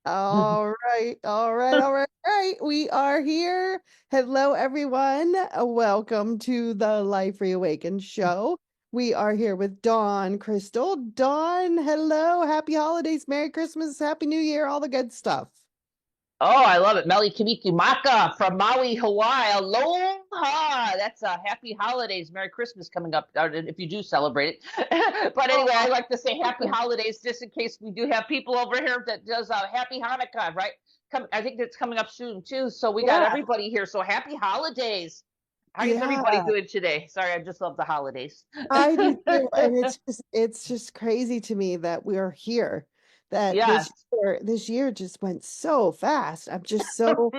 All right, all right, all right, all right. We are here. Hello, everyone. Welcome to the Life Reawakened show. We are here with Dawn Crystal. Dawn, hello. Happy holidays, Merry Christmas, Happy New Year, all the good stuff. Oh, I love it. Meli Kimiki Maka from Maui, Hawaii. Aloha. That's happy holidays. Merry Christmas coming up, if you do celebrate it. But anyway, I Oh, like to say happy holidays just in case we do have people over here that does happy Hanukkah, right? I think that's coming up soon too. So we got yeah, everybody here. So happy holidays. How is everybody yeah. doing today? Sorry, I just love the holidays. I do too, and it's just crazy to me that we are here. That Yes. this year just went so fast. I'm just so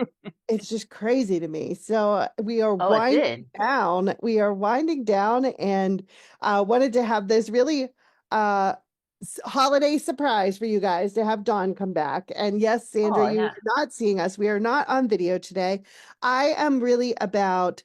It's just crazy to me. So we are Oh, it winding did. down. We are winding down and wanted to have this really uh holiday surprise for you guys to have Dawn come back. And yes, Sandra, Oh, you yeah. are not seeing us. We are not on video today. I am really about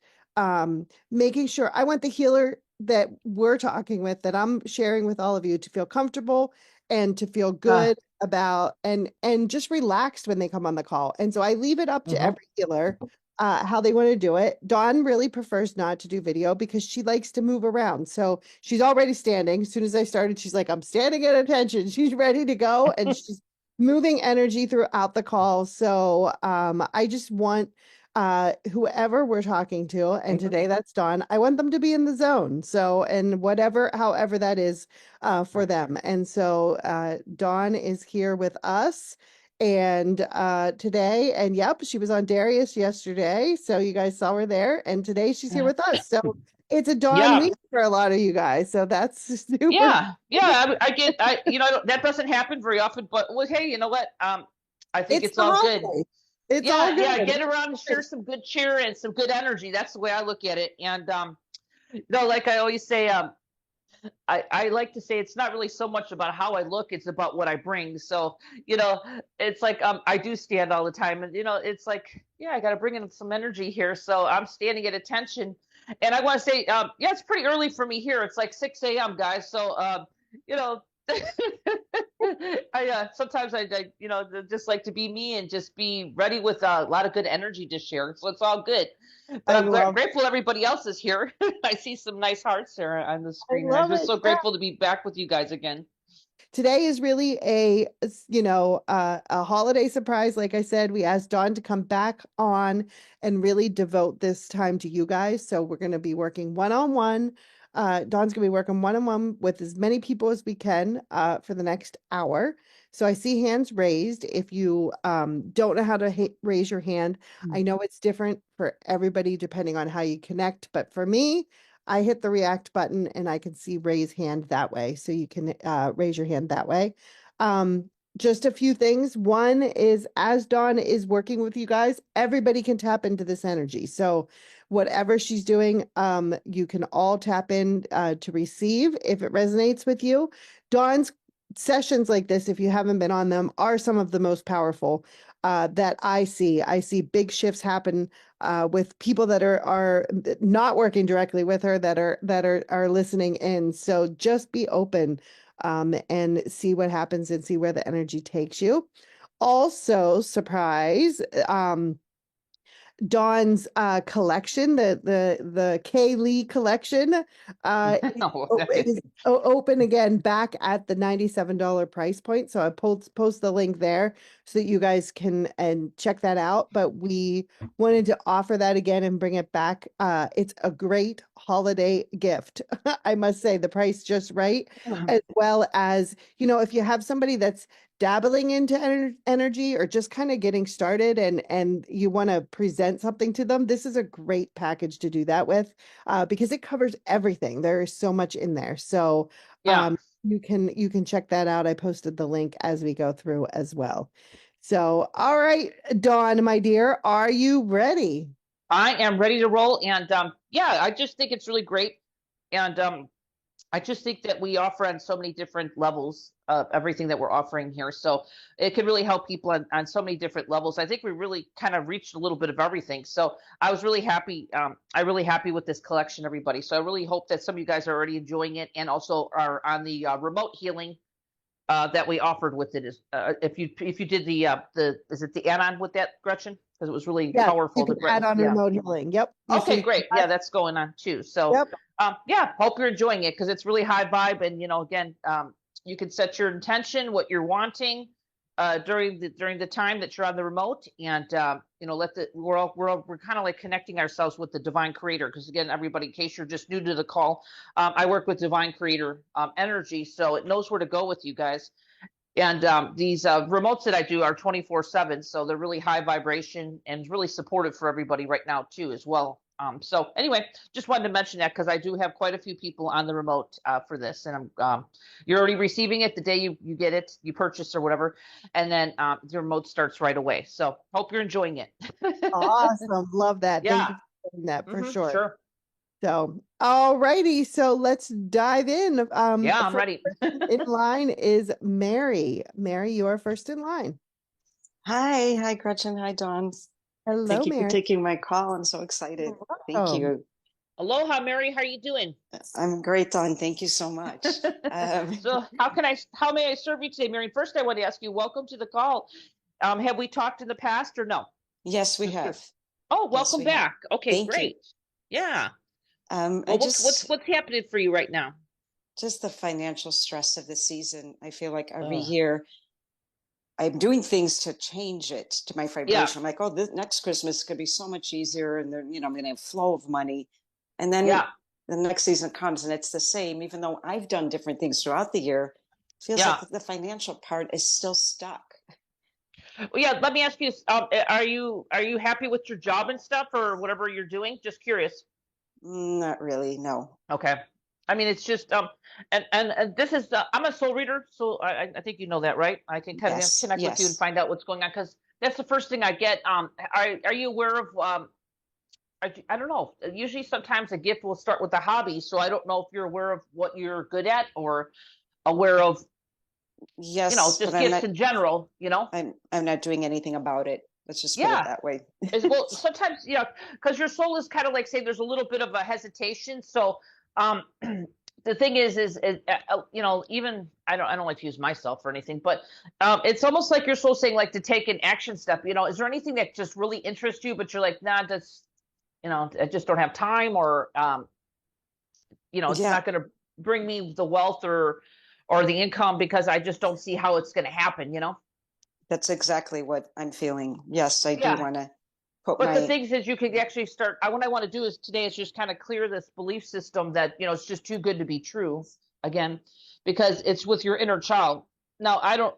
making sure I want the healer that we're talking with, that I'm sharing with all of you, to feel comfortable and to feel Uh, good about and just relaxed when they come on the call. And so I leave it up to mhm. every healer how they want to do it. Dawn really prefers not to do video because she likes to move around. So she's already standing. As soon as I started, she's like, I'm standing at attention. She's ready to go and she's moving energy throughout the call. So I just want whoever we're talking to, and today that's Dawn, I want them to be in the zone. So, and whatever, however that is for them. And so Dawn is here with us and today, and yep, she was on Darius yesterday. So you guys saw her there, and today she's here with us. So it's a Dawn Yeah. week for a lot of you guys. So that's super Yeah, yeah, I get, that doesn't happen very often, but well, hey, you know what? I think it's it's the all good. holiday. It's all Yeah, good. yeah, get around and share some good cheer and some good energy. That's the way I look at it. And no, like I always say, I like to say it's not really so much about how I look, it's about what I bring. So, you know, it's like I do stand all the time, and it's like, yeah, I got to bring in some energy here. So I'm standing at attention, and I want to say, yeah, it's pretty early for me here. It's like 6 a.m., guys. So, you know. I sometimes just like to be me and just be ready with a lot of good energy to share. So it's all good. But I I'm love grateful everybody else is here. I see some nice hearts there on the I screen, and I'm love just it. so Yeah. grateful to be back with you guys again. Today is really a holiday surprise. Like I said, we asked Dawn to come back on and really devote this time to you guys. So we're going to be working one-on-one. Dawn's going to be working one-on-one with as many people as we can for the next hour. So I see hands raised. If you don't know how to raise your hand, I know it's different for everybody depending on how you connect, but for me, I hit the react button and I can see raise hand that way. So you can raise your hand that way. Just a few things. One is, as Dawn is working with you guys, everybody can tap into this energy. So whatever she's doing, you can all tap in to receive if it resonates with you. Dawn's sessions like this, if you haven't been on them, are some of the most powerful that I see. I see big shifts happen with people that are not working directly with her, that are listening in. So just be open and see what happens and see where the energy takes you. Also, surprise, Dawn's collection, the Kay Lee collection, is open again back at the $97 price point. So I post the link there so that you guys can and check that out. But we wanted to offer that again and bring it back. It's a great holiday gift. I must say the price just right, as well as, if you have somebody that's dabbling into energy or just kind of getting started and you want to present something to them, this is a great package to do that with because it covers everything. There is so much in there. So Yeah, you can check that out. I posted the link as we go through as well. So all right, Dawn, my dear, are you ready? I am ready to roll. And yeah, I just think it's really great. And I just think that we offer on so many different levels of everything that we're offering here. So it could really help people on so many different levels. I think we really kind of reached a little bit of everything. So I was really happy. I'm really happy with this collection, everybody. So I really hope that some of you guys are already enjoying it and also are on the remote healing. that we offered with it is if you did the is it the add-on with that, Gretchen? Because it was really Yes, powerful. you can add on Yeah. remote healing. Yep. So Okay, you can great. Yeah, that's going on too. So, yep. yeah, hope you're enjoying it because it's really high vibe. And again, you can set your intention, what you're wanting, during the time that you're on the remote, and let the we're kind of like connecting ourselves with the divine creator. Because again, everybody, in case you're just new to the call, I work with divine creator energy, so it knows where to go with you guys. And these remotes that I do are 24/7, so they're really high vibration and really supportive for everybody right now too, as well. So anyway, just wanted to mention that because I do have quite a few people on the remote for this, and you're already receiving it the day you get it, you purchase or whatever, and then the remote starts right away. So hope you're enjoying it. Awesome. Love that. Thank Yeah. you for doing that for sure. Sure. So, all righty. So let's dive in. Yeah, I'm First ready. in line is Mary. Mary, you are first in line. Hi, Gretchen. Hi, Dawn. Hello, Thank you for Mary. taking my call. I'm so excited. Thank Welcome. you. Aloha, Mary. How are you doing? I'm great, Dawn. Thank you so much. So how may I serve you today, Mary? First, I want to ask you, welcome to the call. Have we talked in the past or no? Yes, we Just curious. have. Oh, Yes, welcome we have. back. Okay, Thank you. great. Yeah. I Well, just what's happening for you right now? just the financial stress of the season. I feel like every Ugh. year I'm doing things to change it to my Yeah. vibration. I'm like, oh, this next Christmas could be so much easier, and then I'm going to have flow of money. And then Yeah. the next season comes, and it's the same. Even though I've done different things throughout the year, it feels Yeah. like the financial part is still stuck. Well, yeah. Let me ask you, are you happy with your job and stuff or whatever you're doing? Just curious. Not really, no. Okay. I mean, it's just and this is I'm a soul reader, so I think you know that, right? I can kind of Yes, connect with you and yes. find out what's going on because that's the first thing I get. Are you aware of I don't know. Usually, sometimes a gift will start with a hobby, so I don't know if you're aware of what you're good at or aware of Yes, but just gifts in general. I'm not doing anything about it. Let's just put it Yeah. that way. Well, sometimes, because your soul is kind of like saying there's a little bit of a hesitation. So, the thing is, even I don't like to use myself or anything, but it's almost like your soul saying like to take an action step. Is there anything that just really interests you, but you're like, nah, that's, I just don't have time, or it's Yeah, not going to bring me the wealth or the income because I just don't see how it's going to happen. that's exactly what I'm feeling. Yes, I do Yeah. want to put But the my things is you could actually start. What I want to do is today is just kind of clear this belief system that it's just too good to be true again, because it's with your inner child. Now I don't,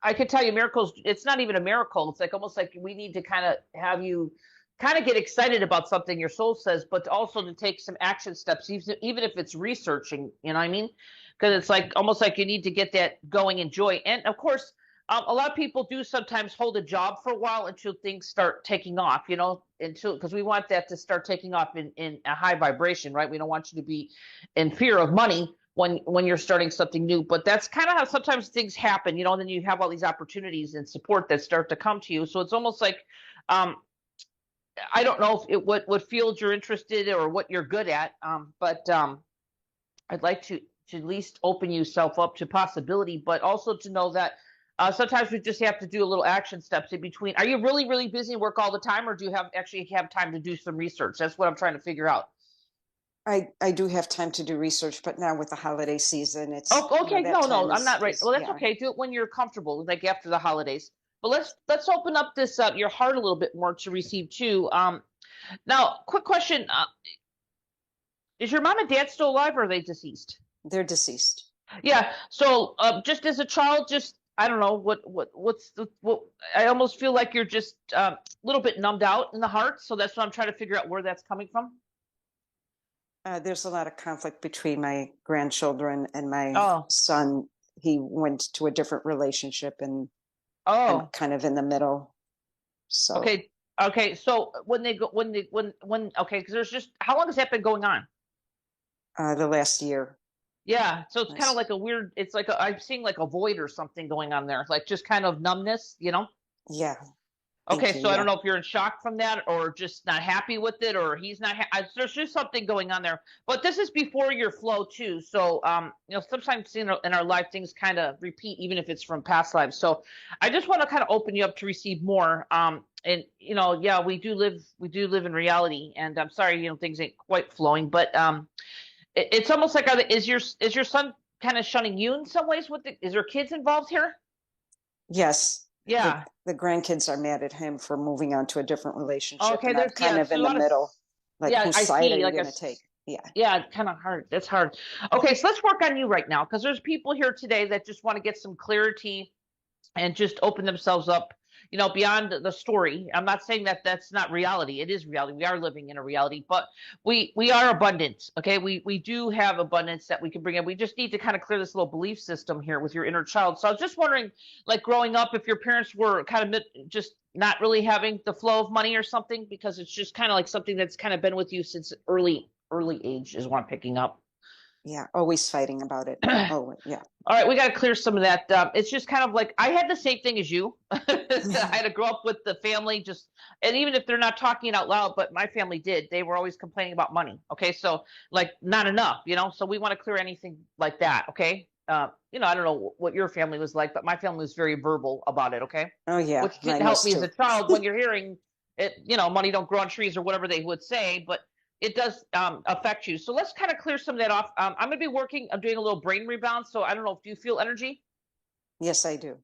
I could tell you miracles. It's not even a miracle. It's like almost like we need to kind of have you kind of get excited about something your soul says, but also to take some action steps, even if it's researching. You know what I mean? Because it's like almost like you need to get that going in joy, and of course a lot of people do sometimes hold a job for a while until things start taking off, until because we want that to start taking off in a high vibration, right? We don't want you to be in fear of money when you're starting something new. But that's kind of how sometimes things happen, and then you have all these opportunities and support that start to come to you. So it's almost like um, I don't know if what field you're interested in or what you're good at, but I'd like to at least open yourself up to possibility, but also to know that sometimes we just have to do a little action steps in between. Are you really, really busy and work all the time, or do you actually have time to do some research? That's what I'm trying to figure out. I do have time to do research, but now with the holiday season, Oh, okay. that No, time I'm not right. Well, that's yeah. okay. Do it when you're comfortable, like after the holidays. But let's open up this your heart a little bit more to receive too. Now, quick question: is your mom and dad still alive, or are they deceased? They're deceased. Yeah. So, just as a child, just I don't know what's what. I almost feel like you're just a little bit numbed out in the heart. So that's what I'm trying to figure out where that's coming from. There's a lot of conflict between my grandchildren and my Oh. son. He went to a different relationship, and I'm Oh. kind of in the middle. So Okay. Okay. So when they go, okay, because there's just how long has that been going on? the last year. Yeah. So it's kind Yes. of like a weird. It's like I'm seeing like a void or something going on there, like just kind of numbness. Yeah. Thank Okay, you. so I Yeah. don't know if you're in shock from that or just not happy with it or he's not there's just something going on there. But this is before your flow too. So sometimes in our life things kind of repeat even if it's from past lives. So I just want to kind of open you up to receive more. And yeah, we do live in reality and I'm sorry, things ain't quite flowing, but it's almost like is your son kind of shunning you in some ways is there kids involved here? Yes. Yeah. The grandkids are mad at him for moving on to a different relationship, Okay, and I'm there's kind of so in a the lot of middle. Like, yeah, whose I side are see you like going to take? Yeah. yeah, kind of hard. That's hard. Okay, so let's work on you right now because there's people here today that just want to get some clarity and just open themselves up, beyond the story. I'm not saying that that's not reality. It is reality. We are living in a reality, but we are abundant. Okay, we do have abundance that we can bring in. We just need to kind of clear this little belief system here with your inner child. So I was just wondering, like growing up, if your parents were kind of just not really having the flow of money or something, because it's just kind of like something that's kind of been with you since early age is what I'm picking up. Yeah. Always fighting about it. Oh, yeah. All right, we got to clear some of that. It's just kind of like I had the same thing as you. I had to grow up with the family, and even if they're not talking it out loud, but my family did. They were always complaining about money. Okay, so like not enough, So we want to clear anything like that. Okay, I don't know what your family was like, but my family was very verbal about it. Okay, Oh, yeah. which didn't Mine help was me as too. a child when you're hearing it. Money don't grow on trees or whatever they would say, but it does affect you. So let's kind of clear some of that off. I'm going to be I'm doing a little brain rebound. So I don't know if you feel energy. Yes, I do.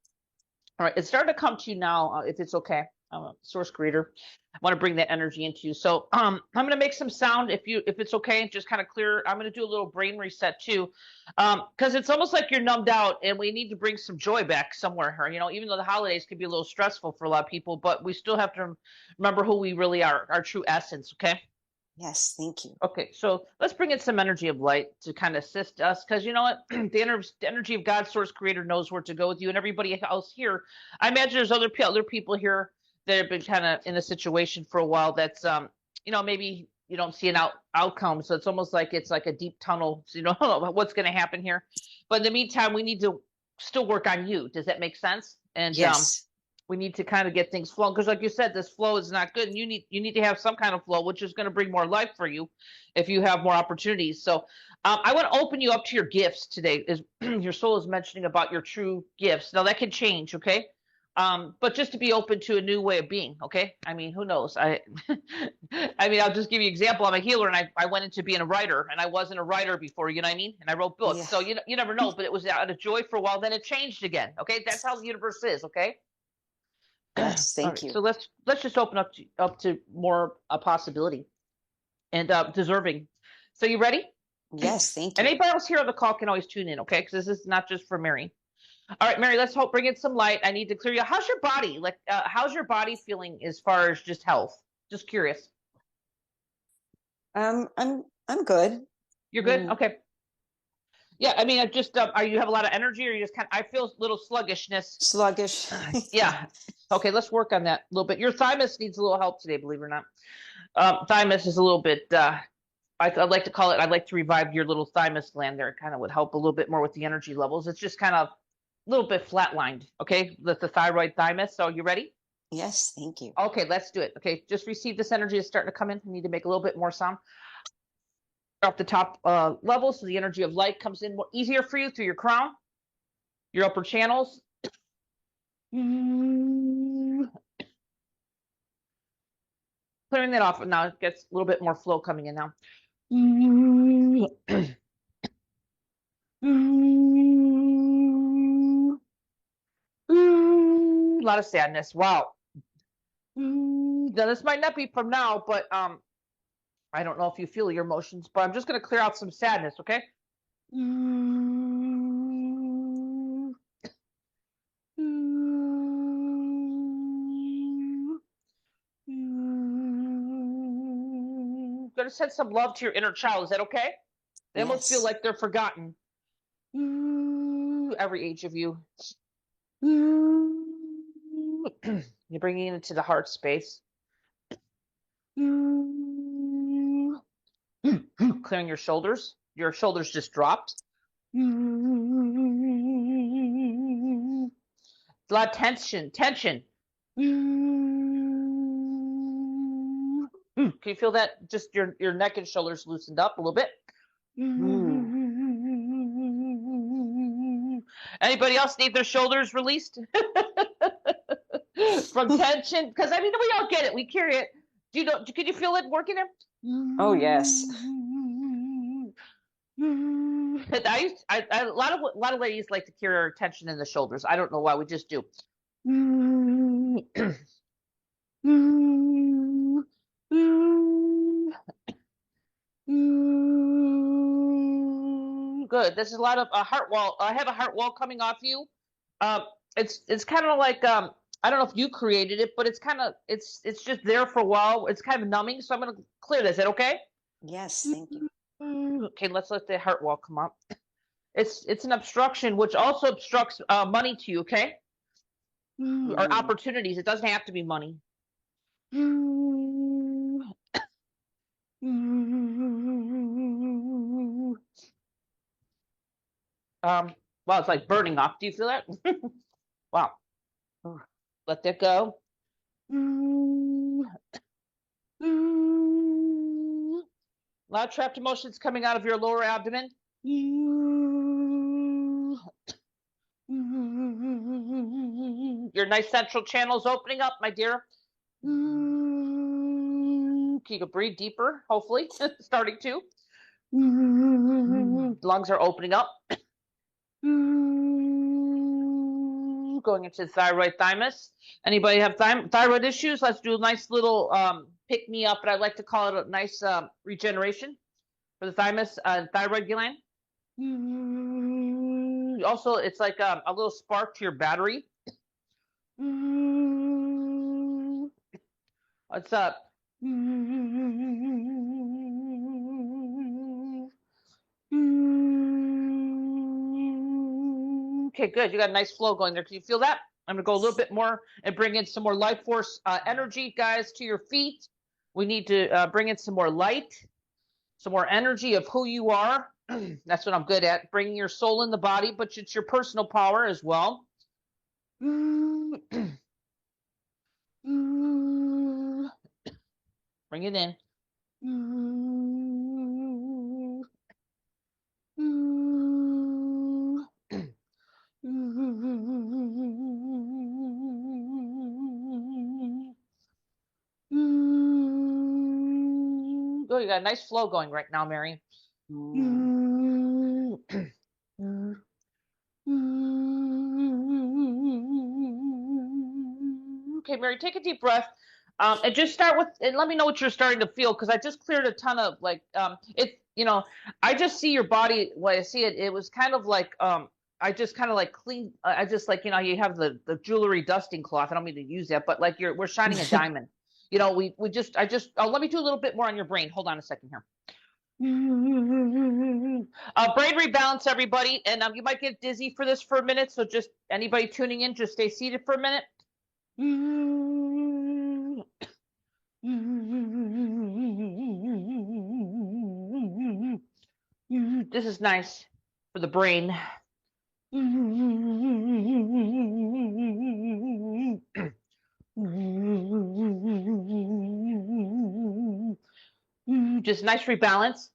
All right, it's starting to come to you now, if it's okay. I'm a source creator. I want to bring that energy into you. So I'm going to make some sound if it's okay, just kind of clear. I'm going to do a little brain reset too, because it's almost like you're numbed out, and we need to bring some joy back somewhere here. Even though the holidays can be a little stressful for a lot of people, but we still have to remember who we really are, our true essence. Okay. Yes. Thank you. Okay, so let's bring in some energy of light to kind of assist us, because you know what, the energy of God, Source Creator, knows where to go with you, and everybody else here. I imagine there's other people here that have been kind of in a situation for a while. That's maybe you don't see an outcome, so it's almost like it's like a deep tunnel. So you don't know what's going to happen here, but in the meantime, we need to still work on you. Does that make sense? And Yes. we need to kind of get things flowing because like you said, this flow is not good and you need to have some kind of flow, which is going to bring more life for you if you have more opportunities. So I want to open you up to your gifts today. Is your soul is mentioning about your true gifts. Now that can change. Okay. But just to be open to a new way of being. Okay. I mean, who knows? I'll just give you an example. I'm a healer and I went into being a writer and I wasn't a writer before, you know what I mean? And I wrote books. Yeah. So you never know, but it was out of joy for a while. Then it changed again. Okay. That's how the universe is. Okay. Yes. All Thank right, you. so let's just open up to more a possibility and deserving. So you ready? Yes. Thank And you. anybody else here on the call can always tune in, okay? Because this is not just for Mary. All right, Mary, let's bring in some light. I need to clear you. How's your body? Like, how's your body feeling as far as just health? Just curious. I'm good. You're good. Mm, Okay. Yeah, I mean, I just are you have a lot of energy, or you just kind of? I feel a little sluggishness. sluggish. Yeah. Okay, let's work on that a little bit. Your thymus needs a little help today, believe it or not. Thymus is a little bit. I'd like to call it. I'd like to revive your little thymus gland there. It kind of would help a little bit more with the energy levels. It's just kind of a little bit flatlined. Okay, the thyroid thymus. So you ready? Yes. Thank you. Okay, let's do it. Okay, just receive this energy. It's starting to come in. I need to make a little bit more sound off the top level, so the energy of light comes in more easier for you through your crown, your upper channels. Clearing that off. Now it gets a little bit more flow coming in now. A lot of sadness. Wow. Now this might not be from now, but I don't know if you feel your emotions, but I'm just going to clear out some sadness, okay? Going to send some love to your inner child. Is that okay? They almost feel Yes. like they're forgotten. Every age of you. You're bringing it into the heart space. Clearing your shoulders. Your shoulders just dropped. A lot of tension. Can you feel that? Just your neck and shoulders loosened up a little bit. Anybody else need their shoulders released from tension? Because I mean, we all get it. We carry it. Do you know? Can you feel it working there? Oh, yes. A lot of ladies like to carry our tension in the shoulders. I don't know why. We just do. Good. This is a lot of heart wall. I have a heart wall coming off you. It's kind of like I don't know if you created it, but it's just there for a while. It's kind of numbing, so I'm gonna clear this. Is that okay? Yes, thank you. Okay, let's let the heart wall come up. It's an obstruction, which also obstructs money to you. Okay, or opportunities. It doesn't have to be money. Wow, it's like burning off. Do you feel that? Wow. Let that go. A lot of trapped emotions coming out of your lower abdomen. Your nice central channel's opening up, my dear. You can breathe deeper, hopefully, starting to. Lungs are opening up. Going into the thyroid thymus. Anybody have thyroid issues? Let's do a nice little pick me up, but I like to call it a nice regeneration for the thymus thyroid gland. Also, it's like a little spark to your battery. What's up? Okay, good. You got a nice flow going there. Can you feel that? I'm gonna go a little bit more and bring in some more life force energy, guys, to your feet. We need to bring in some more light, some more energy of who you are. That's what I'm good at, bringing your soul in the body, but it's your personal power as well. Bring it in. Oh, you got a nice flow going right now, Mary. Okay, Mary, take a deep breath. And just start with, and let me know what you're starting to feel, because I just cleared a ton of like, I just see your body. When I see it, it was kind of like, I just kind of like clean. I just like, you have the jewelry dusting cloth. I don't mean to use that, but like we're shining a diamond. Let me do a little bit more on your brain. Hold on a second here. Brain rebalance, everybody, and you might get dizzy for this for a minute. So just anybody tuning in, just stay seated for a minute. This is nice for the brain. Just nice rebalance.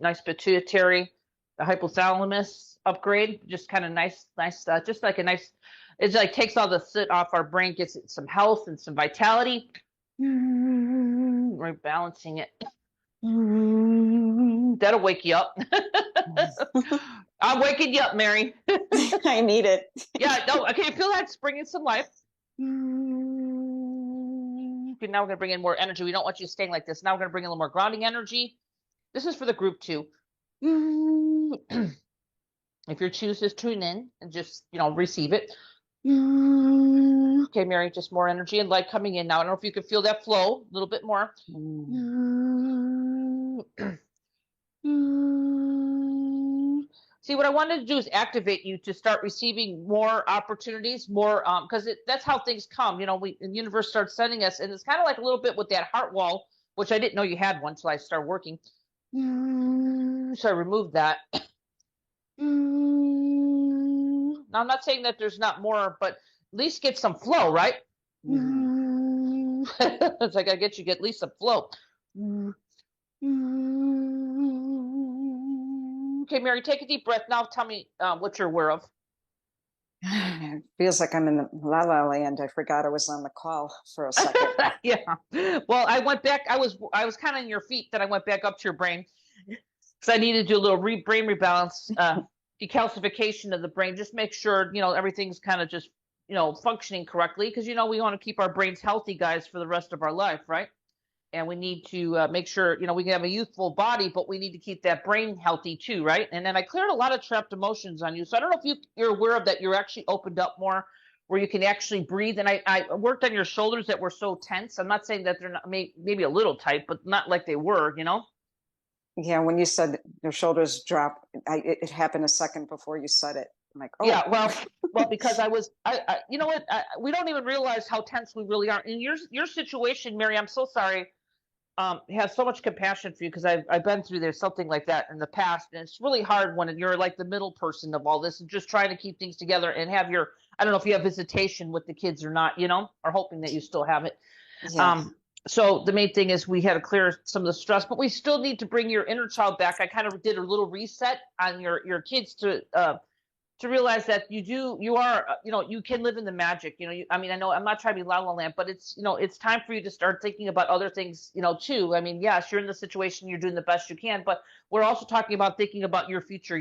Nice pituitary, the hypothalamus upgrade. Just kind of nice, just like a nice, it like takes all the soot off our brain, gets it some health and some vitality. Rebalancing it. That'll wake you up. I'm waking you up, Mary. I need it. Yeah, no, okay, I feel that's bringing some life. Okay, now we're going to bring in more energy. We don't want you staying like this. Now we're going to bring in a little more grounding energy. This is for the group too. If you choose to tune in and just, receive it. Okay, Mary, just more energy and light coming in now. I don't know if you can feel that flow a little bit more. See, what I wanted to do is activate you to start receiving more opportunities, more, because that's how things come. The universe starts sending us, and it's kind of like a little bit with that heart wall, which I didn't know you had one until I started working. So I removed that. Now, I'm not saying that there's not more, but at least get some flow, right? It's like I get at least a flow. Okay, Mary, take a deep breath. Now tell me what you're aware of. It feels like I'm in the la la land. I forgot I was on the call for a second. Yeah. Well, I went back. I was kind of in your feet. Then I went back up to your brain because I needed to do a little brain rebalance, decalcification of the brain. Just make sure everything's kind of just functioning correctly because we want to keep our brains healthy, guys, for the rest of our life, right? And we need to make sure we can have a youthful body, but we need to keep that brain healthy too, right? And then I cleared a lot of trapped emotions on you, so I don't know if you're aware of that. You're actually opened up more, where you can actually breathe. And I worked on your shoulders that were so tense. I'm not saying that they're not maybe a little tight, but not like they were. Yeah, when you said your shoulders drop, it happened a second before you said it. I'm like, oh. Yeah, well, because you know what? We don't even realize how tense we really are. In your situation, Mary, I'm so sorry. Have so much compassion for you because I've been through there something like that in the past, and it's really hard when you're like the middle person of all this and just trying to keep things together and have I don't know if you have visitation with the kids or not, or hoping that you still have it. Yeah. So the main thing is we had to clear some of the stress, but we still need to bring your inner child back. I kind of did a little reset on your kids to realize that you are, you can live in the magic. I mean, I know I'm not trying to be la la land, but it's time for you to start thinking about other things, too. I mean, yes, you're in the situation, you're doing the best you can, but we're also talking about thinking about your future,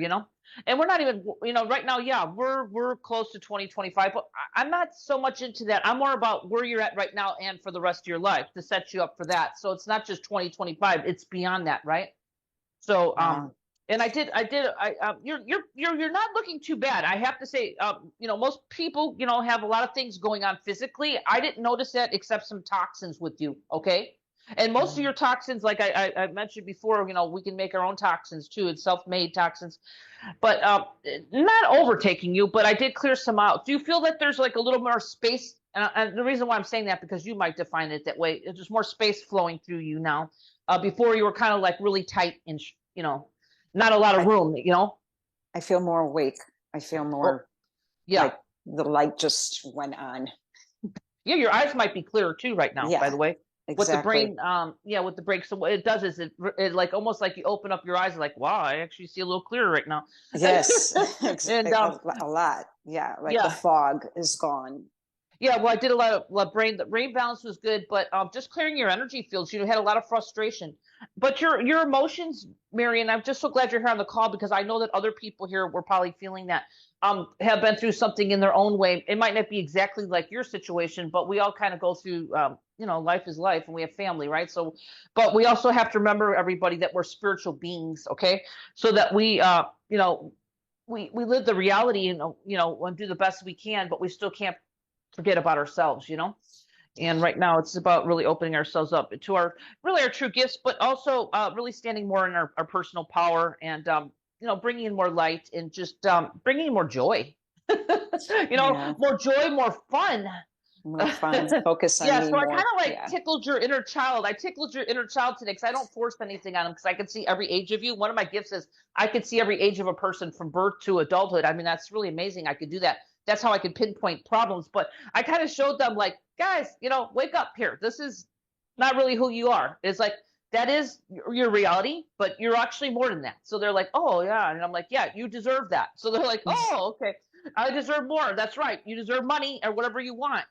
and we're not even, right now, yeah, we're close to 2025, but I'm not so much into that. I'm more about where you're at right now and for the rest of your life to set you up for that. So it's not just 2025, it's beyond that, right? So, and you're not looking too bad. I have to say, most people, have a lot of things going on physically. I didn't notice that except some toxins with you. Okay. And most of your toxins, like I mentioned before, we can make our own toxins too. It's self-made toxins, but not overtaking you, but I did clear some out. Do you feel that there's like a little more space? And the reason why I'm saying that, because you might define it that way. There's more space flowing through you now. Before you were kind of like really tight and, not a lot of room, I feel more awake. I feel more yeah. like the light just went on. Yeah, your eyes might be clearer too right now, by the way. Exactly. With the brain, with the break. So what it does is it like almost like you open up your eyes like, wow, I actually see a little clearer right now. Yes. And a lot. Yeah. Like the fog is gone. Yeah, well, I did a lot of brain. The brain balance was good, but just clearing your energy fields. You had a lot of frustration, but your emotions, Marion. I'm just so glad you're here on the call because I know that other people here were probably feeling that. Have been through something in their own way. It might not be exactly like your situation, but we all kind of go through. Life is life, and we have family, right? So, but we also have to remember, everybody, that we're spiritual beings, okay? So that we, we live the reality, and do the best we can, but we still can't forget about ourselves, and right now it's about really opening ourselves up to our true gifts, but also really standing more in our personal power and bringing in more light and just bringing in more joy. More joy, more fun. More fun. Focus on yeah, me so more. I kind of tickled your inner child. I tickled your inner child today because I don't force anything on them because I can see every age of you. One of my gifts is I can see every age of a person from birth to adulthood. I mean, that's really amazing. I could do that. That's how I can pinpoint problems. But I kind of showed them like, guys, wake up here. This is not really who you are. It's like, that is your reality, but you're actually more than that. So they're like, oh yeah. And I'm like, yeah, you deserve that. So they're like, oh, okay. I deserve more. That's right. You deserve money or whatever you want,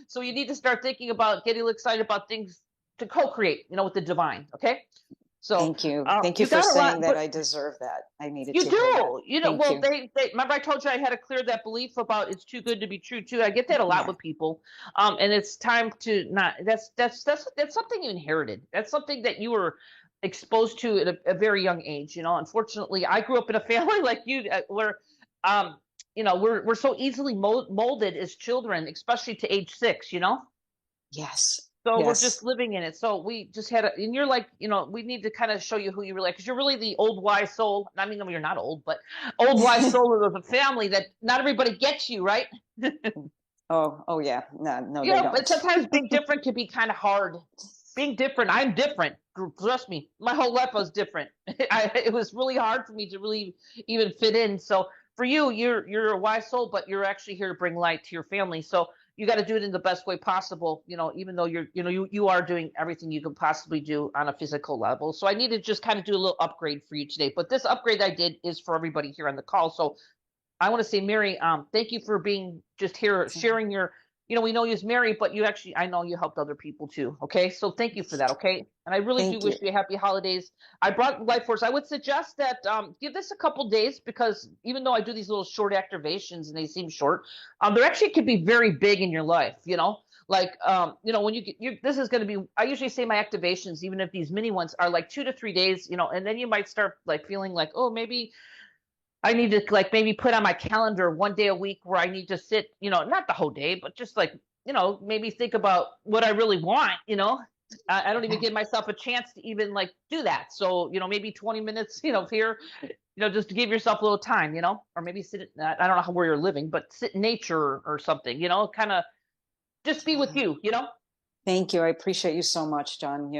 So you need to start thinking about getting excited about things to co-create, with the divine. Okay. So thank you. Thank you for saying that I deserve that. I needed to. You do. Well, they remember I told you I had to clear that belief about it's too good to be true too. I get that a lot with people. And it's time to not, that's something you inherited. That's something that you were exposed to at a very young age. Unfortunately, I grew up in a family like you where, we're so easily molded as children, especially to age 6, Yes. So we're just living in it. So we just had and you're like, we need to kind of show you who you really are because you're really the old wise soul. I mean, you're not old, but old wise soul of the family that not everybody gets you, right? Oh yeah. No, they don't. But sometimes being different can be kind of hard. Being different, I'm different. Trust me, my whole life was different. It was really hard for me to really even fit in. So for you, you're a wise soul, but you're actually here to bring light to your family. So you got to do it in the best way possible, even though you are doing everything you can possibly do on a physical level. So I need to just kind of do a little upgrade for you today. But this upgrade I did is for everybody here on the call. So I want to say, Mary, thank you for being just here, sharing your, we know you as Mary, but you actually, I know you helped other people too. Okay. So thank you for that. Okay. And I really do wish you happy holidays. I brought Life Force. I would suggest that give this a couple days, because even though I do these little short activations and they seem short, they're actually could be very big in your life, like, when you get, this is going to be, I usually say my activations, even if these mini ones are like 2 to 3 days, and then you might start like feeling like, oh, maybe I need to like maybe put on my calendar 1 day a week where I need to sit, not the whole day, but just like, maybe think about what I really want, I don't even give myself a chance to even like do that. So, maybe 20 minutes, here, just to give yourself a little time, or maybe sit, I don't know where you're living, but sit in nature or something, kind of just be with you, Thank you. I appreciate you so much, John.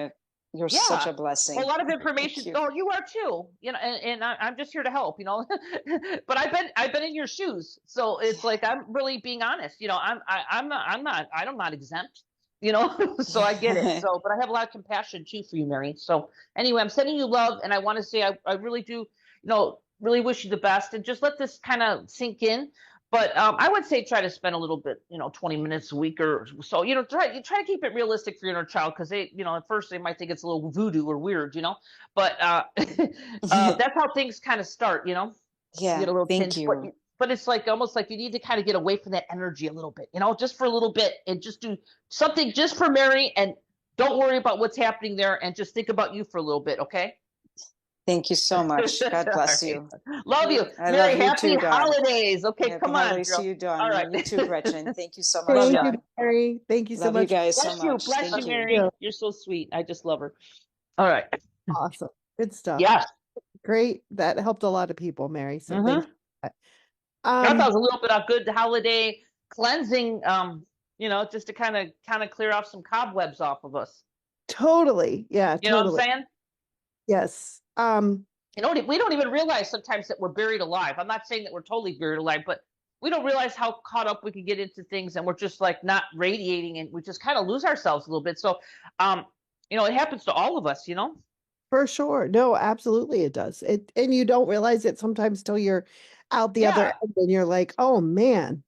You're such a blessing. A lot of information. Oh, you are too. And I'm just here to help. But I've been in your shoes, so it's like I'm really being honest. I'm not exempt. So I get it. So, but I have a lot of compassion too for you, Mary. So anyway, I'm sending you love, and I want to say I really do. Really wish you the best, and just let this kind of sink in. But I would say try to spend a little bit, 20 minutes a week or so. Try to keep it realistic for your inner child, because they, at first they might think it's a little voodoo or weird, But that's how things kind of start, Yeah. Get a little Thank tinge, you. but it's like almost like you need to kind of get away from that energy a little bit, just for a little bit, and just do something just for Mary, and don't worry about what's happening there, and just think about you for a little bit, okay? Thank you so much. God bless you. Love you. I Mary, love you happy too, Dawn. holidays. Okay, Happy come on, holidays girl. to you, Dawn. All right. You too, Gretchen. Thank you so much, Thank Dawn. you, Mary. Thank you so Love much. you guys so Bless you. much. Bless Thank you, you. Mary. You're so sweet. I just love her. All right. Awesome. Good stuff. Yes. Great. That helped a lot of people, Mary. So thank you. For that. I thought it was a little bit of good holiday cleansing, just to kind of clear off some cobwebs off of us. Totally. Yeah. You know what I'm saying? Yes. We don't even realize sometimes that we're buried alive. I'm not saying that we're totally buried alive, but we don't realize how caught up we can get into things, and we're just like not radiating, and we just kind of lose ourselves a little bit. So, it happens to all of us, For sure. No, absolutely it does. And you don't realize it sometimes till you're out the other end and you're like, oh man.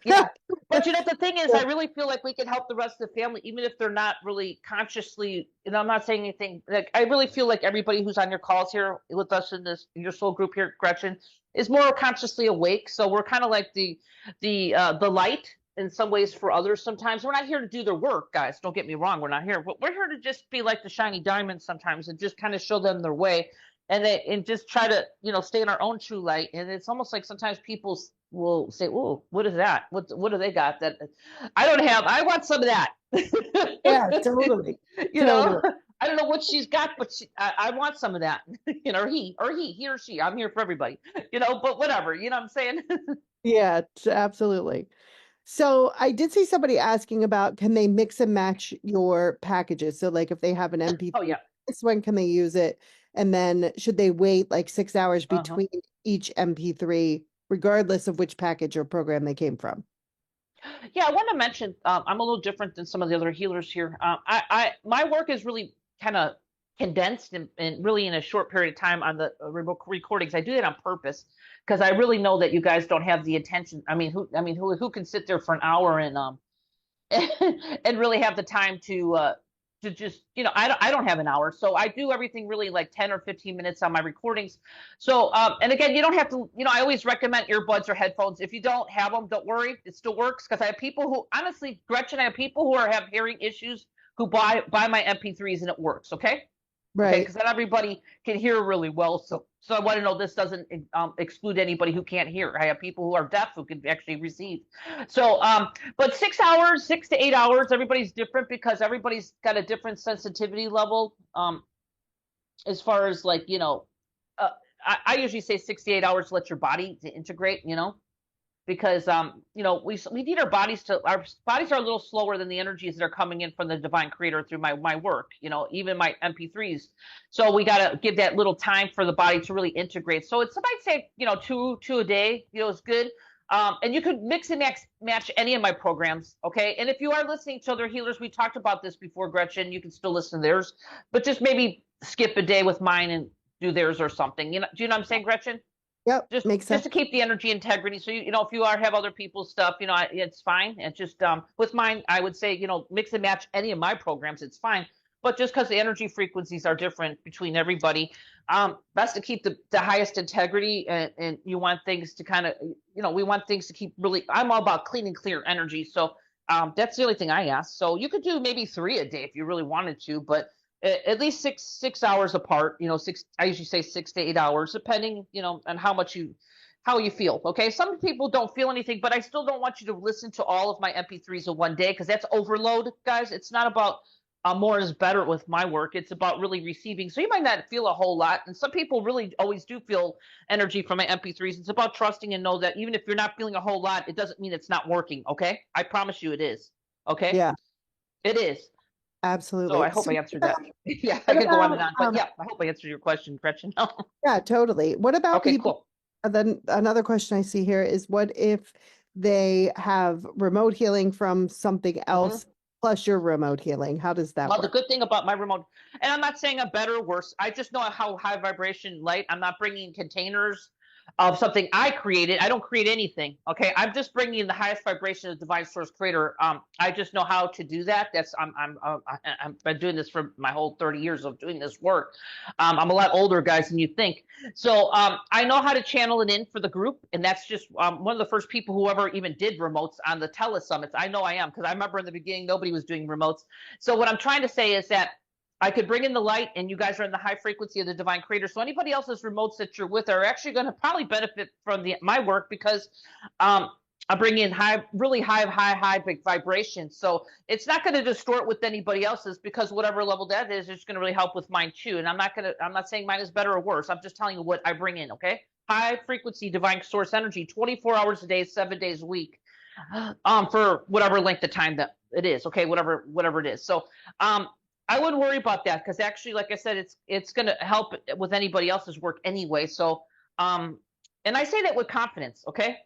Yeah. But the thing is, I really feel like we can help the rest of the family, even if they're not really consciously, I'm not saying anything, like I really feel like everybody who's on your calls here with us in your soul group here, Gretchen, is more consciously awake. So we're kind of like the light in some ways for others. Sometimes we're not here to do their work, guys. Don't get me wrong. We're not here, but we're here to just be like the shiny diamond sometimes, and just kind of show them their way, and just try to, stay in our own true light. And it's almost like sometimes people will say, "Oh, what is that? What do they got that I don't have? I want some of that." Yeah, totally. I don't know what she's got, but I want some of that. He or she. I'm here for everybody. But whatever. You know what I'm saying? Yeah, absolutely. So I did see somebody asking about, can they mix and match your packages? So like if they have an MP3, Oh yeah. this one, can they use it? And then should they wait like 6 hours Uh-huh. between each MP3, regardless of which package or program they came from? Yeah, I want to mention I'm a little different than some of the other healers here. My work is really kind of condensed and really in a short period of time on the remote recordings. I do that on purpose because I really know that you guys don't have the attention. I mean, who can sit there for an hour and and really have the time to just, I don't have an hour, so I do everything really like 10 or 15 minutes on my recordings. So and again, you don't have to, I always recommend earbuds or headphones. If you don't have them, don't worry, it still works, because I have people who, honestly, Gretchen, I have people who have hearing issues who buy my MP3s, and it works. Okay. Right. Because not everybody can hear really well. So I want to know this doesn't exclude anybody who can't hear. I have people who are deaf who can actually receive. So, but 6 hours, 6 to 8 hours, everybody's different because everybody's got a different sensitivity level. As far as like, I usually say 6 to 8 hours to let your body to integrate, because we need our bodies are a little slower than the energies that are coming in from the divine creator through my work, even my MP3s. So we got to give that little time for the body to really integrate. So it's, I might say, two a day, is good. And you could mix and match any of my programs, okay? And if you are listening to other healers, we talked about this before, Gretchen. You can still listen to theirs, but just maybe skip a day with mine and do theirs or something. Do you know what I'm saying, Gretchen? Yep, Just makes just sense. to keep the energy integrity. So if you have other people's stuff, it's fine. And just with mine, I would say mix and match any of my programs. It's fine. But just because the energy frequencies are different between everybody, best to keep the highest integrity. And you want things to kind of we want things to keep really. I'm all about clean and clear energy. So that's the only thing I ask. So you could do maybe 3 a day if you really wanted to, but at least six hours apart. I usually say 6 to 8 hours, depending on how you feel. Okay, some people don't feel anything, but I still don't want you to listen to all of my MP3s in one day, because that's overload, guys. It's not about more is better with my work. It's about really receiving. So you might not feel a whole lot, and some people really always do feel energy from my MP3s. It's about trusting and know that even if you're not feeling a whole lot, it doesn't mean it's not working. Okay, I promise you it is. Okay, Yeah, it is. So absolutely. I hope So I answered that. Yeah, I what could go on and about, on, but yeah, I hope I answered your question, Gretchen. yeah, totally. What about Okay, people? cool. Then another question I see here is, what if they have remote healing from something else plus your remote healing? How does that Well, the work? good thing about my remote, and I'm not saying I'm better or worse. I just know how high vibration light. I'm not bringing containers of something I created. I don't create anything. Okay, I'm just bringing the highest vibration of divine source creator. I just know how to do that. I've been doing this for my whole 30 years of doing this work. I'm a lot older, guys, than you think. So I know how to channel it in for the group, and that's just one of the first people who ever even did remotes on the telesummits. I know I am, because I remember in the beginning nobody was doing remotes. So what I'm trying to say is that I could bring in the light, and you guys are in the high frequency of the divine creator. So anybody else's remotes that you're with are actually going to probably benefit from my work, because I bring in really high big vibration. So it's not going to distort with anybody else's, because whatever level that is, it's going to really help with mine too. And I'm not saying mine is better or worse. I'm just telling you what I bring in. Okay, high frequency divine source energy, 24 hours a day, 7 days a week, for whatever length of time that it is. Okay, whatever it is. So I wouldn't worry about that, because actually, like I said, it's going to help with anybody else's work anyway. So and I say that with confidence. Okay,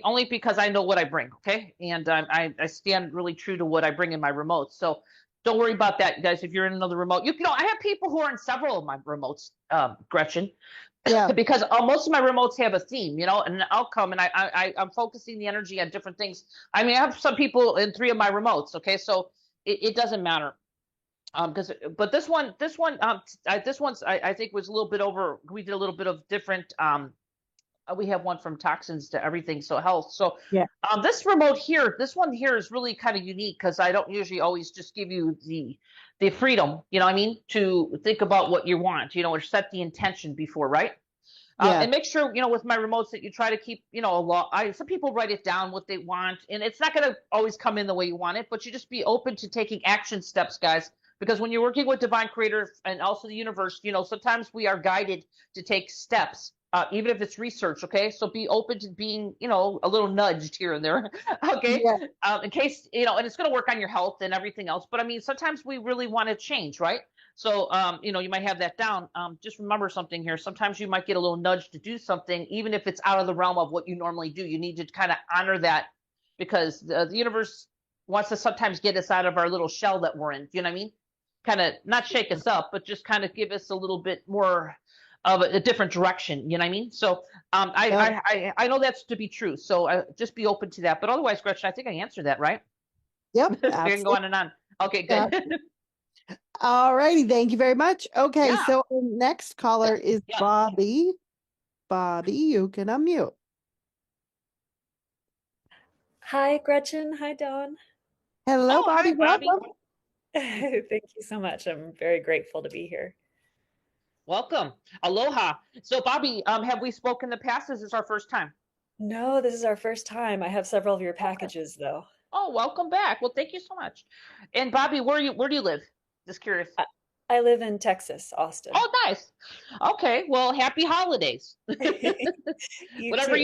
only because I know what I bring. Okay, and I stand really true to what I bring in my remotes. So don't worry about that, guys. If you're in another remote, I have people who are in several of my remotes, Gretchen, Yeah, because most of my remotes have a theme, and an outcome, and I'm focusing the energy on different things. I mean, I have some people in 3 of my remotes. Okay, so it doesn't matter. But this one's I think was a little bit over. We did a little bit of different. We have one from toxins to everything, so health. So yeah, this one here is really kind of unique, because I don't usually always just give you the freedom, what I mean, to think about what you want, or set the intention before, right? yeah, And make sure, with my remotes, that you try to keep, a lot. Some people write it down what they want, and it's not going to always come in the way you want it, but you just be open to taking action steps, guys. Because when you're working with divine creator and also the universe, sometimes we are guided to take steps, even if it's research. Okay, so be open to being, a little nudged here and there. Okay, yeah, in case, and it's going to work on your health and everything else. But I mean, sometimes we really want to change, right? So, you might have that down. Just remember something here. Sometimes you might get a little nudge to do something, even if it's out of the realm of what you normally do. You need to kind of honor that, because the universe wants to sometimes get us out of our little shell that we're in. Do you know what I mean? Kind of not shake us up, but just kind of give us a little bit more of a different direction. You know what I mean? So yeah. I know that's to be true. So just be open to that. But otherwise, Gretchen, I think I answered that, right? Yep, I can go absolutely. on and on. Okay, Yeah. good. All righty, thank you very much. Okay, Yeah. so our next caller is Yeah. Bobby. Bobby, you can unmute. Hi, Gretchen. Hi, Dawn. Hello, Oh, Bobby. hi, Bobby. Welcome. Thank you so much. I'm very grateful to be here. Welcome. Aloha. So, Bobby, have we spoken in the past? Is this our first time? No, this is our first time. I have several of your packages, though. Oh, welcome back. Well, thank you so much. And Bobby, where do you live? Just curious. I live in Texas, Austin. Oh, nice. Okay. Well, happy holidays. You whatever too.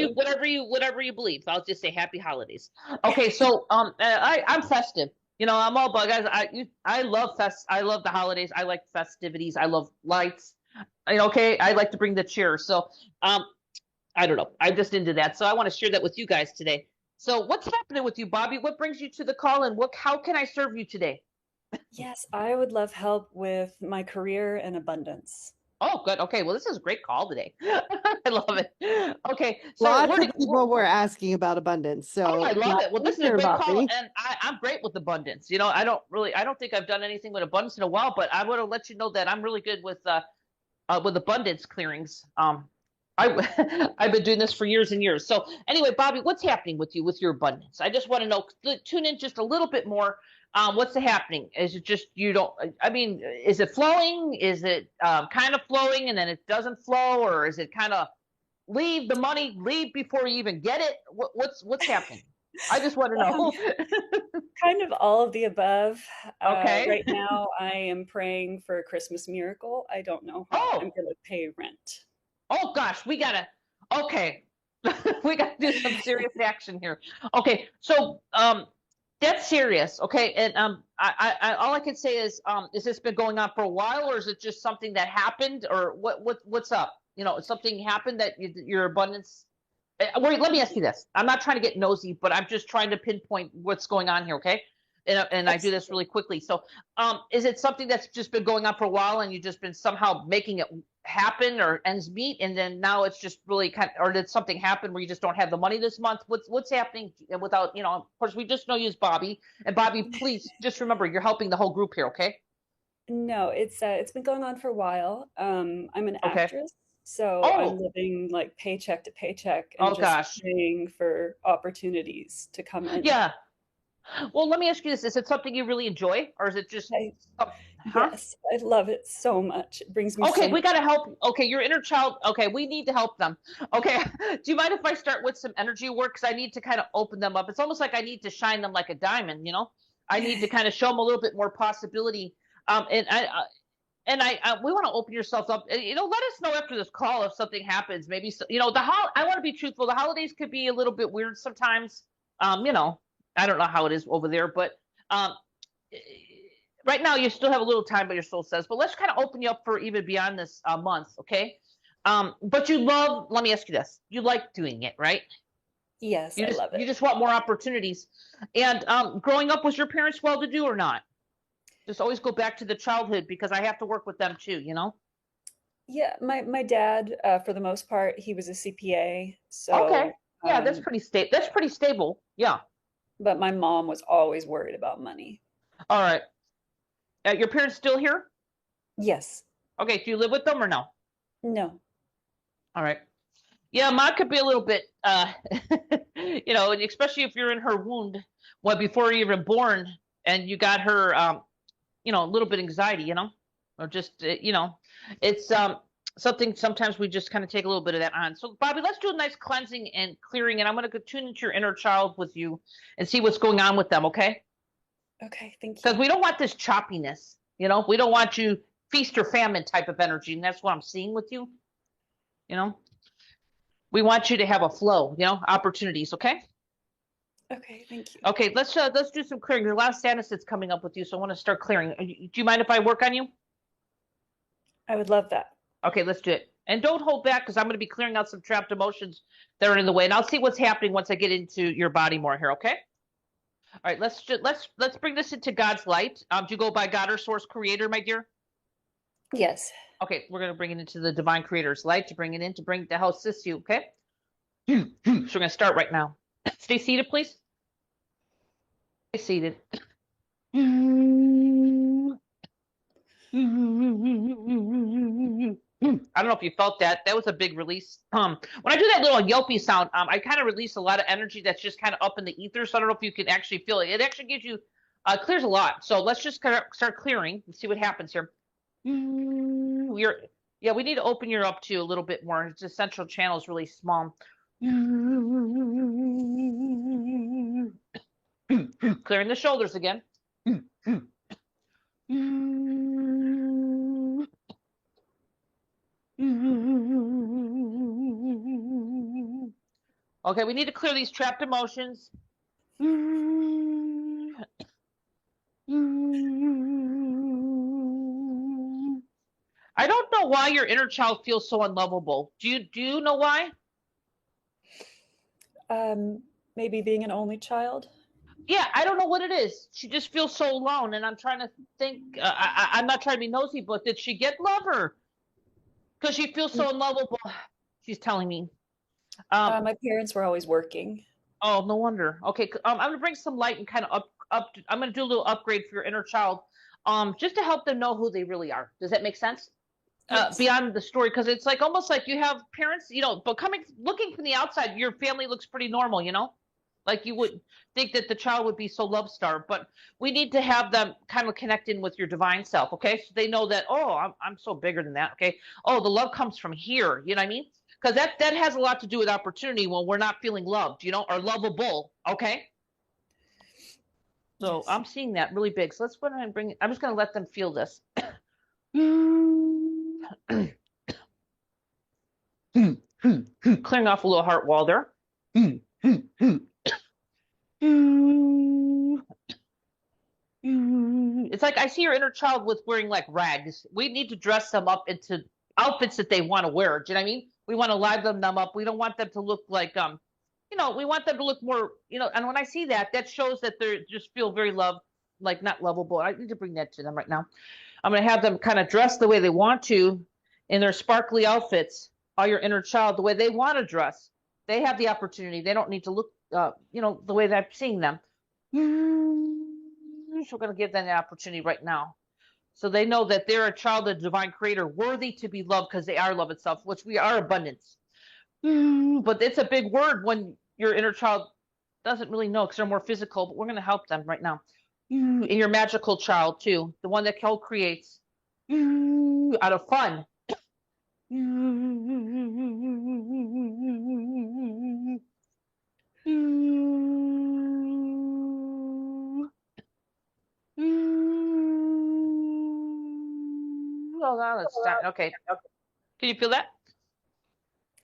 you believe. I'll just say happy holidays. Okay. So, I'm festive. I'm all about, guys. I love I love the holidays. I like festivities. I love lights. Okay. I like to bring the cheer. So, I don't know. I'm just into that. So I want to share that with you guys today. So what's happening with you, Bobby? What brings you to the call and how can I serve you today? Yes, I would love help with my career and abundance. Oh, good. Okay. Well, this is a great call today. I love it. Okay. So Lots of people were asking about abundance, oh, I so love it. Well, this is a here, great call, Bobby. and I'm great with abundance. I don't think I've done anything with abundance in a while, but I want to let you know that I'm really good with abundance clearings. I've been doing this for years and years. So anyway, Bobby, what's happening with you with your abundance? I just want to know. Tune in just a little bit more. What's happening? Is it just you don't? I mean, is it flowing? Is it kind of flowing and then it doesn't flow, or is it kind of leave the money, leave before you even get it? What's happening? I just want to know. Kind of all of the above. Okay. Right now, I am praying for a Christmas miracle. I don't know how Oh. I'm going to pay rent. Oh gosh, okay. We gotta do some serious action here. Okay, so that's serious. Okay, and I all I can say is this been going on for a while, or is it just something that happened, or what's up? Something happened that your abundance. Wait, let me ask you this. I'm not trying to get nosy, but I'm just trying to pinpoint what's going on here. Okay, and I do this really quickly. So, is it something that's just been going on for a while, and you've just been somehow making it happen or ends meet, and then now it's just really or did something happen where you just don't have the money this month? What's happening without, of course we just know you as Bobby, and Bobby, please just remember you're helping the whole group here, okay? No, it's been going on for a while. I'm an Okay. actress, so Oh. I'm living like paycheck to paycheck and Oh, just gosh. praying for opportunities to come in. Yeah. Well, let me ask you this. Is it something you really enjoy, or is it just huh? Yes, I love it so much. It brings me Okay, so we much. got to help. Okay, your inner child. Okay, we need to help them. Okay, do you mind if I start with some energy work? Because I need to kind of open them up. It's almost like I need to shine them like a diamond. I need to kind of show them a little bit more possibility. And we want to open yourself up. Let us know after this call if something happens. Maybe I want to be truthful. The holidays could be a little bit weird sometimes. I don't know how it is over there, but um, right now you still have a little time, but your soul says. But let's kind of open you up for even beyond this month, okay? But you love. Let me ask you this: you like doing it, right? Yes, I love You it. just want more opportunities. And growing up, was your parents well-to-do or not? Just always go back to the childhood because I have to work with them too. Yeah, my dad, for the most part, he was a CPA, Okay. so Yeah, that's pretty stable. That's pretty stable. Yeah. but my mom was always worried about money. All right. Your parents still here? Yes. Okay. Do you live with them or no? No. All right. Yeah, mom could be a little bit, and especially if you're in her wound, before you're even born, and you got her, a little bit anxiety, or just, it's something sometimes we just kind of take a little bit of that on. So, Bobby, let's do a nice cleansing and clearing, and I'm going to go tune into your inner child with you and see what's going on with them, okay? Okay, thank Because you. we don't want this choppiness, we don't want you feast or famine type of energy, and that's what I'm seeing with you, We want you to have a flow, opportunities, okay? Okay, thank you. Okay, let's do some clearing. There's a lot of sadness that's coming up with you, so I want to start clearing. Do you mind if I work on you? I would love that. Okay, let's do it. And don't hold back because I'm going to be clearing out some trapped emotions that are in the way, and I'll see what's happening once I get into your body more here. Okay. All right. Let's bring this into God's light. Do you go by God or Source Creator, my dear? Yes. Okay, we're going to bring it into the Divine Creator's light to bring it to help assist you. Okay. So we're going to start right now. Stay seated, please. Stay seated. I don't know if you felt that. That was a big release. When I do that little yelpy sound, I kind of release a lot of energy that's just kind of up in the ether. So I don't know if you can actually feel it. It actually gives you, clears a lot. So let's just start clearing and see what happens here. We need to open your up to a little bit more. Its essential channel is really small. Clearing the shoulders again. Okay, we need to clear these trapped emotions. I don't know why your inner child feels so unlovable. Do you know why? Maybe being an only child. Yeah, I don't know what it is. She just feels so alone, and I'm trying to think. I'm not trying to be nosy, but did she get love, or because she feels so unlovable? She's telling me. My parents were always working. Oh, no wonder. Okay, I'm gonna bring some light and kind of I'm gonna do a little upgrade for your inner child, just to help them know who they really are. Does that make sense? Yes. Beyond the story, because it's like almost like you have parents, but looking from the outside, your family looks pretty normal, like you would think that the child would be so love starved, but we need to have them kind of connect in with your divine self, okay? So they know that, oh, I'm so bigger than that, okay? Oh, the love comes from here, you know what I mean? Because that has a lot to do with opportunity when we're not feeling loved, or lovable, okay? So Yes. I'm seeing that really big. So let's go ahead and I'm just going to let them feel this. Clearing off a little heart wall there. It's like I see your inner child with wearing like rags. We need to dress them up into outfits that they want to wear. Do you know what I mean? We want to live them up. We don't want them to look like we want them to look more, and when I see that, that shows that they just feel very like not lovable. I need to bring that to them right now. I'm going to have them kind of dress the way they want to in their sparkly outfits. All your inner child, the way they want to dress. They have the opportunity. They don't need to look, the way that I'm seeing them. So we're going to give them the opportunity right now. So they know that they're a child of the divine creator, worthy to be loved because they are love itself, which we are abundance. But it's a big word when your inner child doesn't really know because they're more physical, but we're going to help them right now. And your magical child too, the one that co-creates out of fun. Hold on, let's stop. Okay. Can you feel that?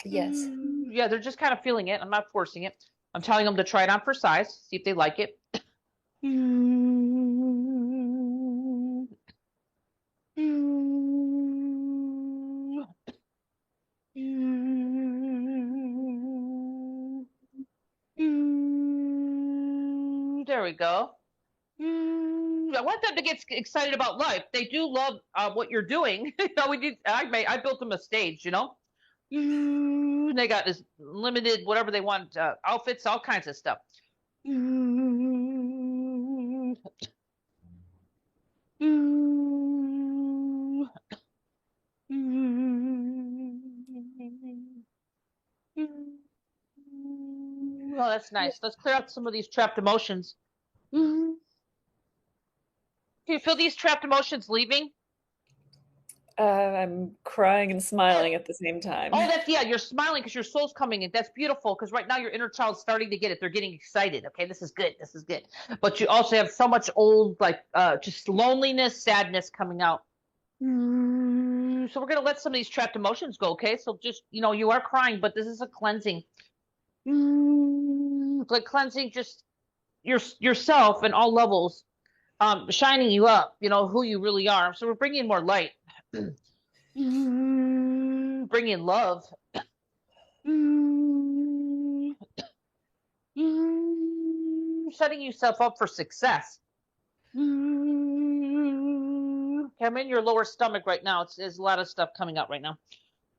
Yes. Yeah, they're just kind of feeling it. I'm not forcing it. I'm telling them to try it on for size, see if they like it. There we go. I want them to get excited about life. They do love what you're doing. I built them a stage, They got this limited whatever they want, outfits, all kinds of stuff. Oh, that's nice. Let's clear out some of these trapped emotions. Can you feel these trapped emotions leaving? I'm crying and smiling at the same time. Oh, you're smiling because your soul's coming in. That's beautiful because right now your inner child's starting to get it. They're getting excited. Okay, this is good. This is good. But you also have so much old, like, just loneliness, sadness coming out. So we're going to let some of these trapped emotions go, okay? So just, you are crying, but this is a cleansing. Like cleansing just yourself and all levels, shining you up, who you really are. So we're bringing more light. Bringing love. Setting yourself up for success. I'm in your lower stomach right now. There's a lot of stuff coming out right now.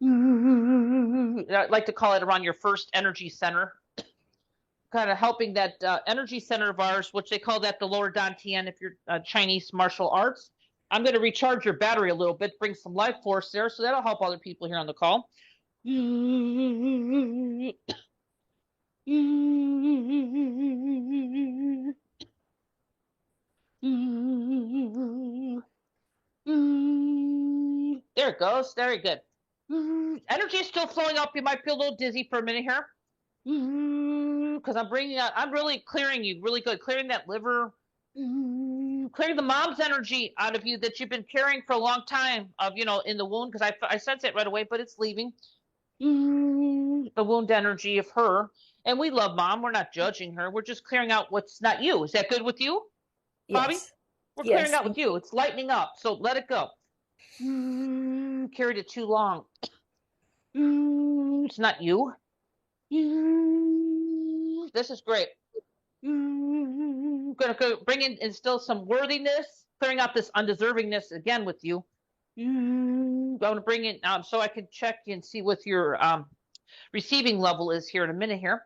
I like to call it around your first energy center. Kind of helping that energy center of ours, which they call that the lower Dantian if you're Chinese martial arts. I'm going to recharge your battery a little bit, bring some life force there, so that'll help other people here on the call. There it goes. Very good. Energy is still flowing up. You might feel a little dizzy for a minute here. Because I'm really clearing you really good, clearing that liver, clearing the mom's energy out of you that you've been carrying for a long time of, in the wound, because I sense it right away, but it's leaving. The wound energy of her. And we love mom. We're not judging her. We're just clearing out what's not you. Is that good with you, Bobby? Yes. We're Yes, clearing out with you. It's lightening up. So let it go. Carried it too long. It's not you. This is great. Gonna go bring in instill some worthiness, clearing out this undeservingness again with you. I'm gonna bring in so I can check and see what your receiving level is here in a minute here.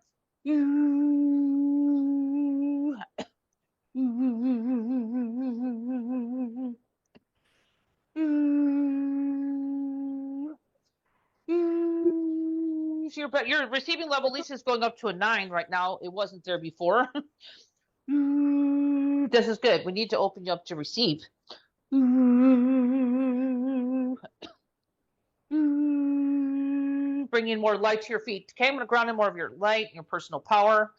So your receiving level at least is going up to a 9 right now. It wasn't there before. This is good. We need to open you up to receive. Bring in more light to your feet. Okay, I'm going to ground in more of your light and your personal power.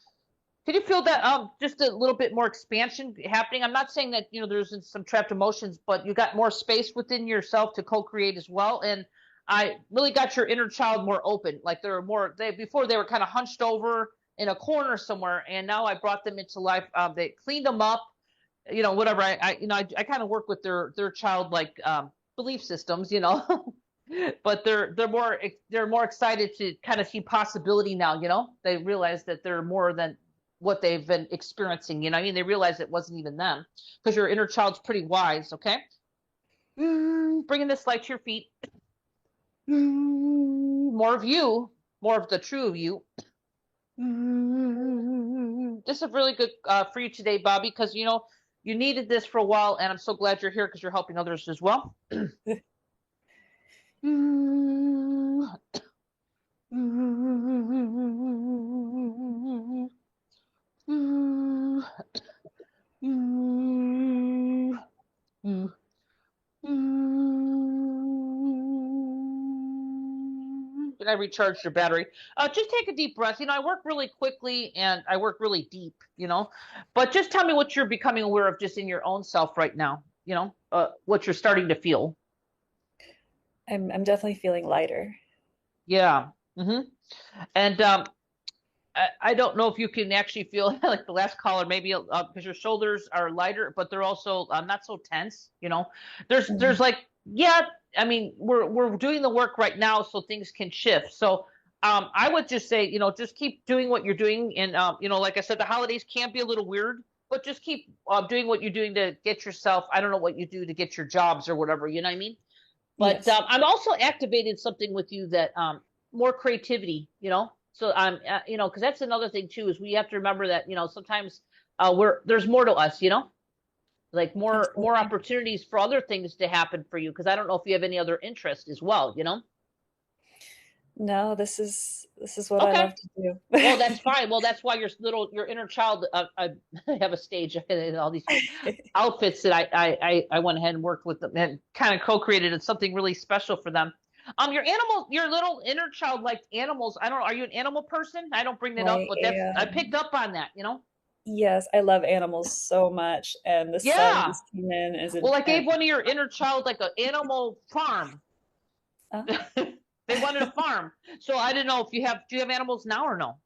Can you feel that just a little bit more expansion happening? I'm not saying that there's some trapped emotions, but you got more space within yourself to co-create as well. And I really got your inner child more open. Like before they were kind of hunched over in a corner somewhere, and now I brought them into life. They cleaned them up, whatever. I kind of work with their childlike belief systems, but they're more excited to kind of see possibility now. They realize that they're more than what they've been experiencing. They realize it wasn't even them, because your inner child's pretty wise. Okay, bringing this light to your feet. More of you, more of the true of you. This is really good for you today, Bobby, because you needed this for a while, and I'm so glad you're here because you're helping others as well. And I recharged your battery. Just take a deep breath. I work really quickly and I work really deep, but just tell me what you're becoming aware of just in your own self right now, what you're starting to feel. I'm definitely feeling lighter. Yeah. And I don't know if you can actually feel like the last caller, maybe because your shoulders are lighter, but they're also not so tense. There's like, yeah, I mean, we're doing the work right now so things can shift. So I would just say, just keep doing what you're doing. And, like I said, the holidays can be a little weird, but just keep doing what you're doing to get yourself. I don't know what you do to get your jobs or whatever, you know what I mean? But Yes. I'm also activated something with you that more creativity, So I'm, because that's another thing too, is we have to remember that, sometimes there's more to us, like more Absolutely. opportunities for other things to happen for you. Because I don't know if you have any other interest as well, No, this is what I Okay. love to do. Well, that's fine. Well, that's why your inner child. I have a stage and all these outfits that I went ahead and worked with them and kind of co-created something really special for them. Your little inner child liked animals. I don't know. Are you an animal person? I don't bring that up, I but I picked up on that. Yes, I love animals so much, and the son Yeah. just came in as Well, I gave one of your inner child like an animal farm. Oh. They wanted a farm, so I didn't know if do you have animals now or no?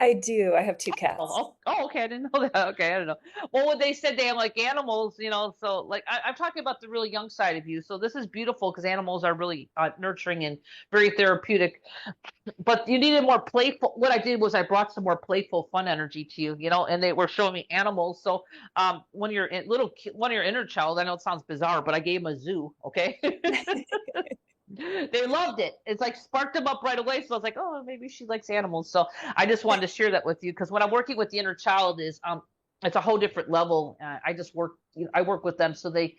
I do. I have 2 cats. Oh, okay. I didn't know that. Okay, I don't know. Well, when they said they have like animals, so like I'm talking about the really young side of you. So this is beautiful because animals are really nurturing and very therapeutic. But you needed more playful. What I did was I brought some more playful, fun energy to you, and they were showing me animals. So when you're one of your inner child, I know it sounds bizarre, but I gave them a zoo. Okay. They loved it. It's like sparked them up right away. So I was like, oh, maybe she likes animals. So I just wanted to share that with you because when I'm working with the inner child is it's a whole different level. I work with them so they,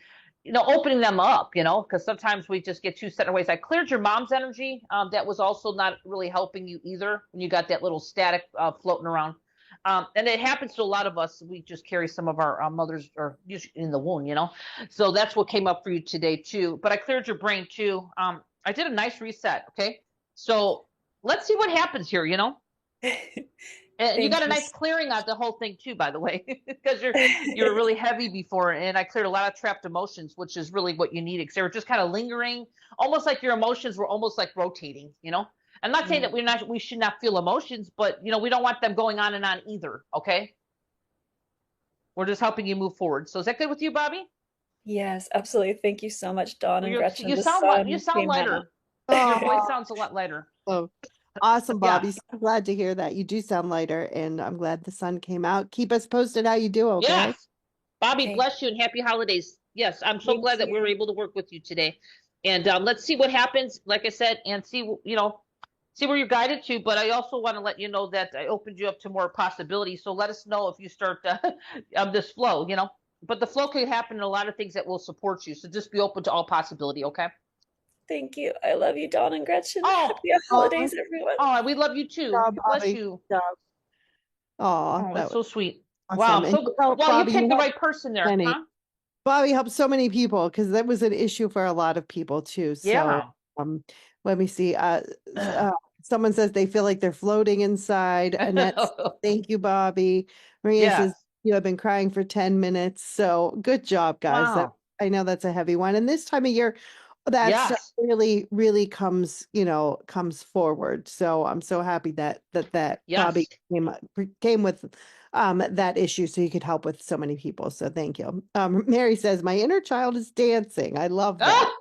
opening them up, because sometimes we just get too set in our ways. I cleared your mom's energy. That was also not really helping you either when you got that little static floating around. And it happens to a lot of us. We just carry some of our mothers or usually in the womb, So that's what came up for you today too. But I cleared your brain too. I did a nice reset. Okay. So let's see what happens here, And you got a nice clearing out the whole thing too, by the way, because you're really heavy before. And I cleared a lot of trapped emotions, which is really what you needed. Because they were just kind of lingering, almost like your emotions were almost like rotating, I'm not saying that we should not feel emotions, but we don't want them going on and on either. Okay. We're just helping you move forward. So is that good with you, Bobby? Yes, absolutely. Thank you so much, Dawn and Gretchen. You The sound sun you sound came lighter. out. Your voice sounds a lot lighter. Oh, Awesome, Yeah. Bobby. So glad to hear that. You do sound lighter, and I'm glad the sun came out. Keep us posted how you do, okay? Yes. Bobby, Okay. bless you and happy holidays. Yes, I'm so Thank glad that we were you. able to work with you today. And let's see what happens, like I said, and see, see where you're guided to. But I also want to let you know that I opened you up to more possibilities. So let us know if you start this flow, But the flow could happen in a lot of things that will support you. So just be open to all possibility, okay? Thank you. I love you, Dawn and Gretchen. Oh, Happy holidays, everyone. oh, we love you too. Job, Bless Bobby. you. Job. Aw, Oh, that that's was so sweet. Wow. awesome. And So, you helped well, you Bobby, picked you the helped right person there, many. huh? Bobby helped so many people because that was an issue for a lot of people too. So Yeah. let me see. Someone says they feel like they're floating inside. Annette, thank you, Bobby. Maria says Yes. you have been crying for 10 minutes. So good job, guys. That Wow. I know that's a heavy one. And this time of year, that stuff Yes. really, really comes forward. So I'm so happy that Bobby Yes. came with that issue so you could help with so many people. So thank you. Mary says, my inner child is dancing. I love that.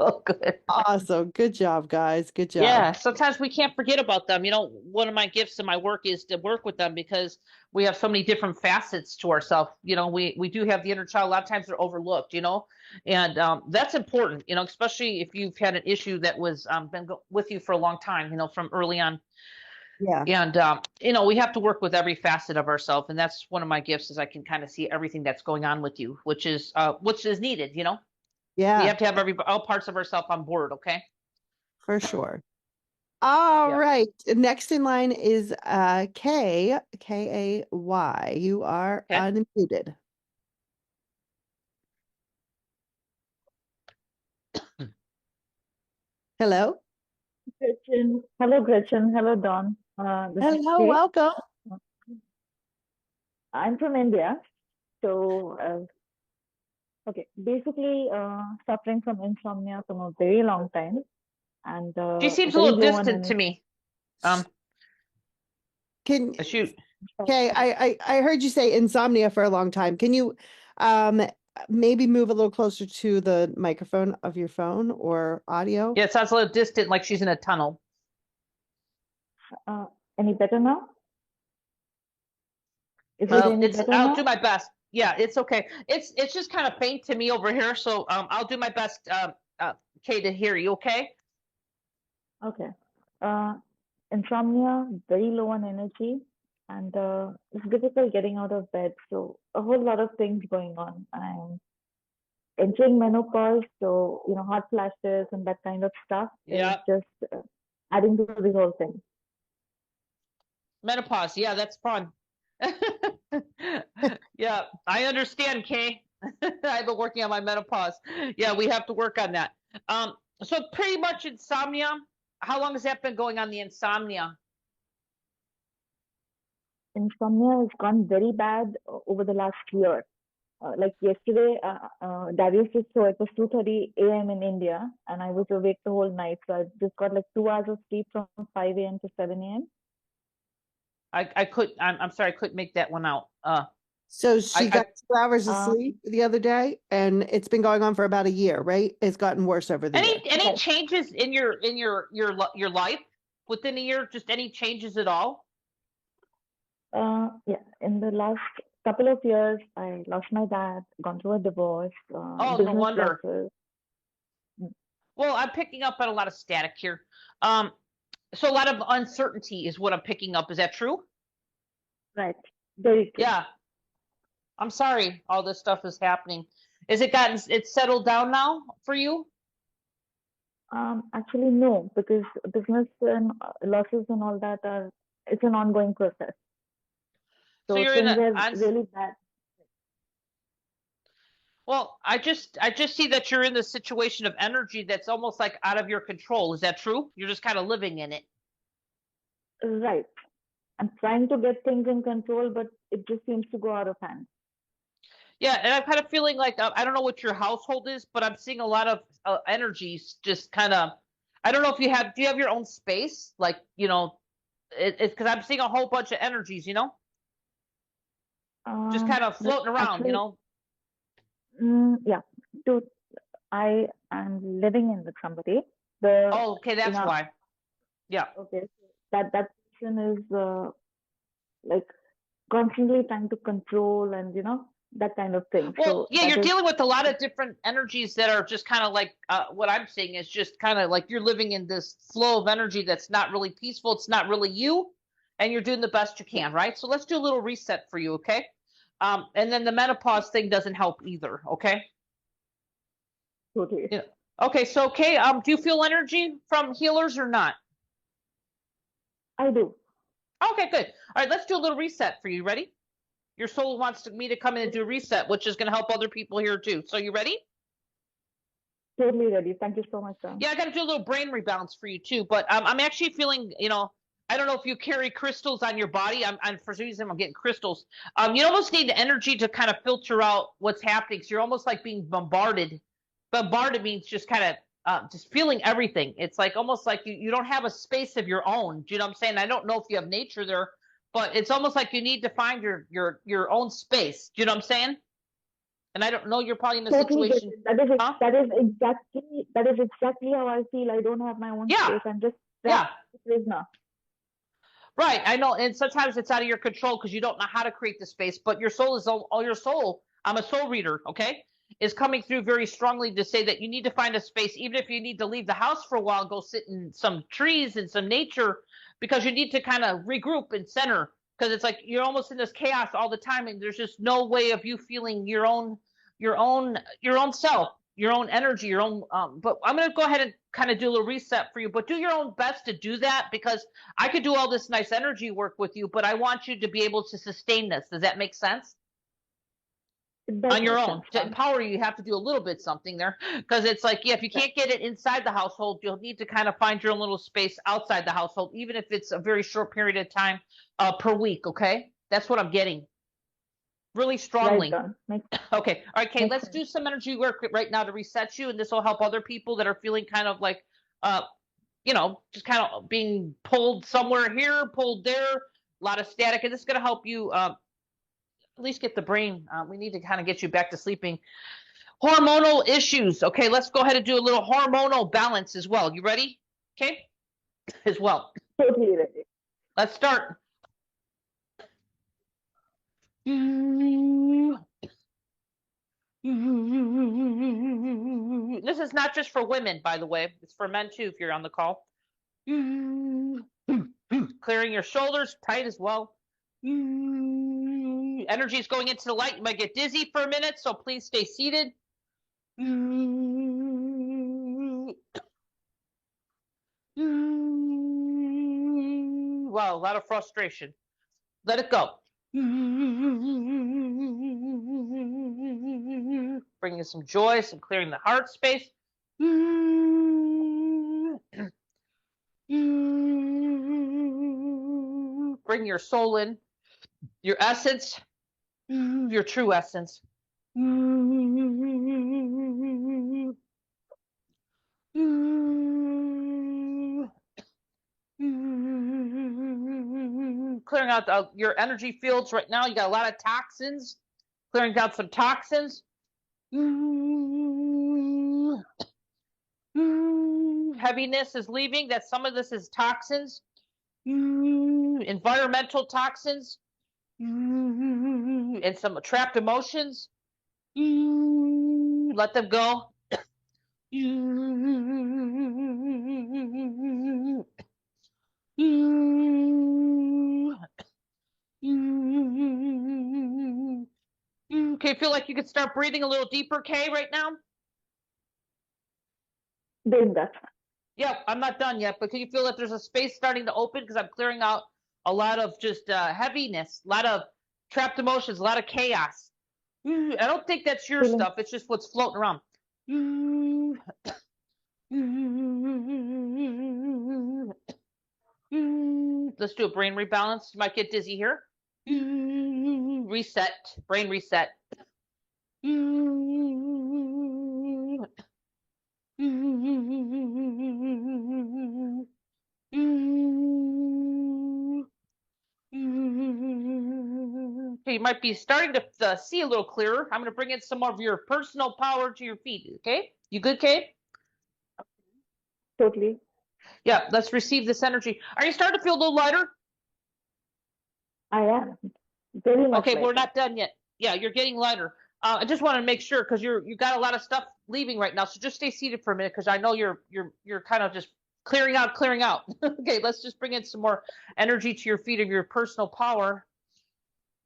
Oh, good. Awesome. Good job, guys. Good job. Yeah, sometimes we can't forget about them. One of my gifts in my work is to work with them because we have so many different facets to ourselves. We do have the inner child. A lot of times they're overlooked, and that's important, especially if you've had an issue that was with you for a long time, from early on. Yeah. And we have to work with every facet of ourselves, and that's one of my gifts is I can kind of see everything that's going on with you, which is needed. We Yeah, have to have all parts of ourselves on board. Okay. for sure. All Yeah. right. Next in line is Kay, Kay. You are Okay. unmuted. Hello. Gretchen. Hello, Gretchen. Hello, Dawn. This is Hello, Kay. welcome. I'm from India. So, okay, basically, suffering from insomnia from a very long time and She seems a very little low on distant to energy. me. Um, Can shoot. Okay, I heard you say insomnia for a long time. Can you um maybe move a little closer to the microphone of your phone or audio? Yeah, it sounds a little distant, like she's in a tunnel. Uh, any better now? Is it Well, any better I'll now? do my best. Yeah, it's okay. It's just kind of faint to me over here, so I'll do my best, Kay, to hear you. Okay. Okay. Uh, insomnia, very low on energy, and it's difficult getting out of bed. So, a whole lot of things going on. I'm entering menopause, so hot flashes and that kind of stuff is Yeah. just adding to the whole thing. Menopause. Yeah, that's fun. Yeah, I understand, Kay. I've been working on my menopause. Yeah, we have to work on that. So pretty much insomnia. How long has that been going on, the insomnia? Insomnia has gone very bad over the last year. Like yesterday, Darius just saw it was 2:30 a.m. in India, and I was awake the whole night. So I just got like 2 hours of sleep from 5 a.m. to 7 a.m. I'm sorry, I couldn't make that one out. So she I got 2 hours of Uh, sleep the other day, and it's been going on for about a year, right? It's gotten worse over the year. any Right. changes in your life within a year? Just any changes at all? Yeah, in the last couple of years, I lost my dad, gone through a divorce, Oh, no business wonder. losses. Well, I'm picking up on a lot of static here. So a lot of uncertainty is what I'm picking up. Is that true? Right. Very true. Yeah. I'm sorry all this stuff is happening. It's settled down now for you? Actually, no, because business and losses and all that it's an ongoing process. So So you're in things a are really bad. well, I just see that you're in the situation of energy that's almost like out of your control. Is that true? You're just kind of living in it. Right. I'm trying to get things in control, but it just seems to go out of hand. Yeah, and I'm kind of feeling like I don't know what your household is, but I'm seeing a lot of energies just kind of. I don't know if do you have your own space? Like, it's because I'm seeing a whole bunch of energies, just kind of floating around, Actually, yeah. So I am living in with somebody. Oh, okay, that's why. Yeah. Okay, so that person is like constantly trying to control and that kind of thing. Well, So yeah, that you're is dealing with a lot of different energies that are just kind of like what I'm seeing is just kind of like you're living in this flow of energy that's not really peaceful. It's not really you, and you're doing the best you can, right? So let's do a little reset for you, okay? And then the menopause thing doesn't help either, okay? totally. Yeah. Okay, so okay, do you feel energy from healers or not? I do. Okay, good. All right, let's do a little reset for you. Ready? Your soul wants me to come in and do a reset, which is going to help other people here too. So you ready? Totally ready. Thank you so much, Sam. Yeah, I got to do a little brain rebalance for you too. But I'm actually feeling, I don't know if you carry crystals on your body. I'm for some reason I'm getting crystals. You almost need the energy to kind of filter out what's happening. So you're almost like being bombarded. Bombarded means just kind of just feeling everything. It's like almost like you don't have a space of your own. Do you know what I'm saying? I don't know if you have nature there, but it's almost like you need to find your own space. Do you know what I'm saying? And I don't know, you're probably in a Totally get situation. it. That is Huh? that is exactly how I feel. I don't have my own Yeah. space. I'm just Yeah. trapped in a prisoner. Right, I know, and sometimes it's out of your control because you don't know how to create the space. But your soul is all your soul. I'm a soul reader, okay? Is coming through very strongly to say that you need to find a space, even if you need to leave the house for a while, go sit in some trees and some nature, because you need to kind of regroup and center. Because it's like you're almost in this chaos all the time, and there's just no way of you feeling your own self, your own energy, your own. But I'm going to go ahead and kind of do a little reset for you. But do your own best to do that because I could do all this nice energy work with you, but I want you to be able to sustain this. Does that make sense? It does On your make own. sense, To Sam. empower you, you have to do a little bit something there because it's like, yeah, if you can't get it inside the household, you'll need to kind of find your own little space outside the household, even if it's a very short period of time per week. Okay. That's what I'm getting really Right strongly. on. Okay. All right, Kay, Makes let's sense. do some energy work right now to reset you, and this will help other people that are feeling kind of like, just kind of being pulled somewhere here, pulled there, a lot of static, and this is going to help you at least get the brain. We need to kind of get you back to sleeping. Hormonal issues. Okay, let's go ahead and do a little hormonal balance as well. You ready? Okay, as well. Totally ready. Let's start. This is not just for women, by the way. It's for men too, if you're on the call. Clearing your shoulders, tight as well. Energy is going into the light. You might get dizzy for a minute, so please stay seated. Wow, a lot of frustration. Let it go. Bringing some joy, some clearing the heart space. Bring your soul in, your essence, your true essence. Clearing out your energy fields right now. You got a lot of toxins. Clearing out some toxins. Heaviness is leaving. That some of this is toxins. Environmental toxins. And some trapped emotions. Let them go. Okay, feel like you could start breathing a little deeper, Kay, right now? Doing that. Yep, I'm not done yet, but can you feel that there's a space starting to open? Because I'm clearing out a lot of just heaviness, a lot of trapped emotions, a lot of chaos. I don't think that's your Feeling stuff. It's just what's floating around. Let's do a brain rebalance. You might get dizzy here. Reset, brain reset. Okay, you might be starting to see a little clearer. I'm going to bring in some more of your personal power to your feet. Okay, you good, Kate? totally. Yeah, let's receive this energy. Are you starting to feel a little lighter? I am very much Okay, we're lighter. not done yet. Yeah, you're getting lighter. I just want to make sure because you got a lot of stuff leaving right now. So just stay seated for a minute because I know you're kind of just clearing out, clearing out. Okay, let's just bring in some more energy to your feet of your personal power.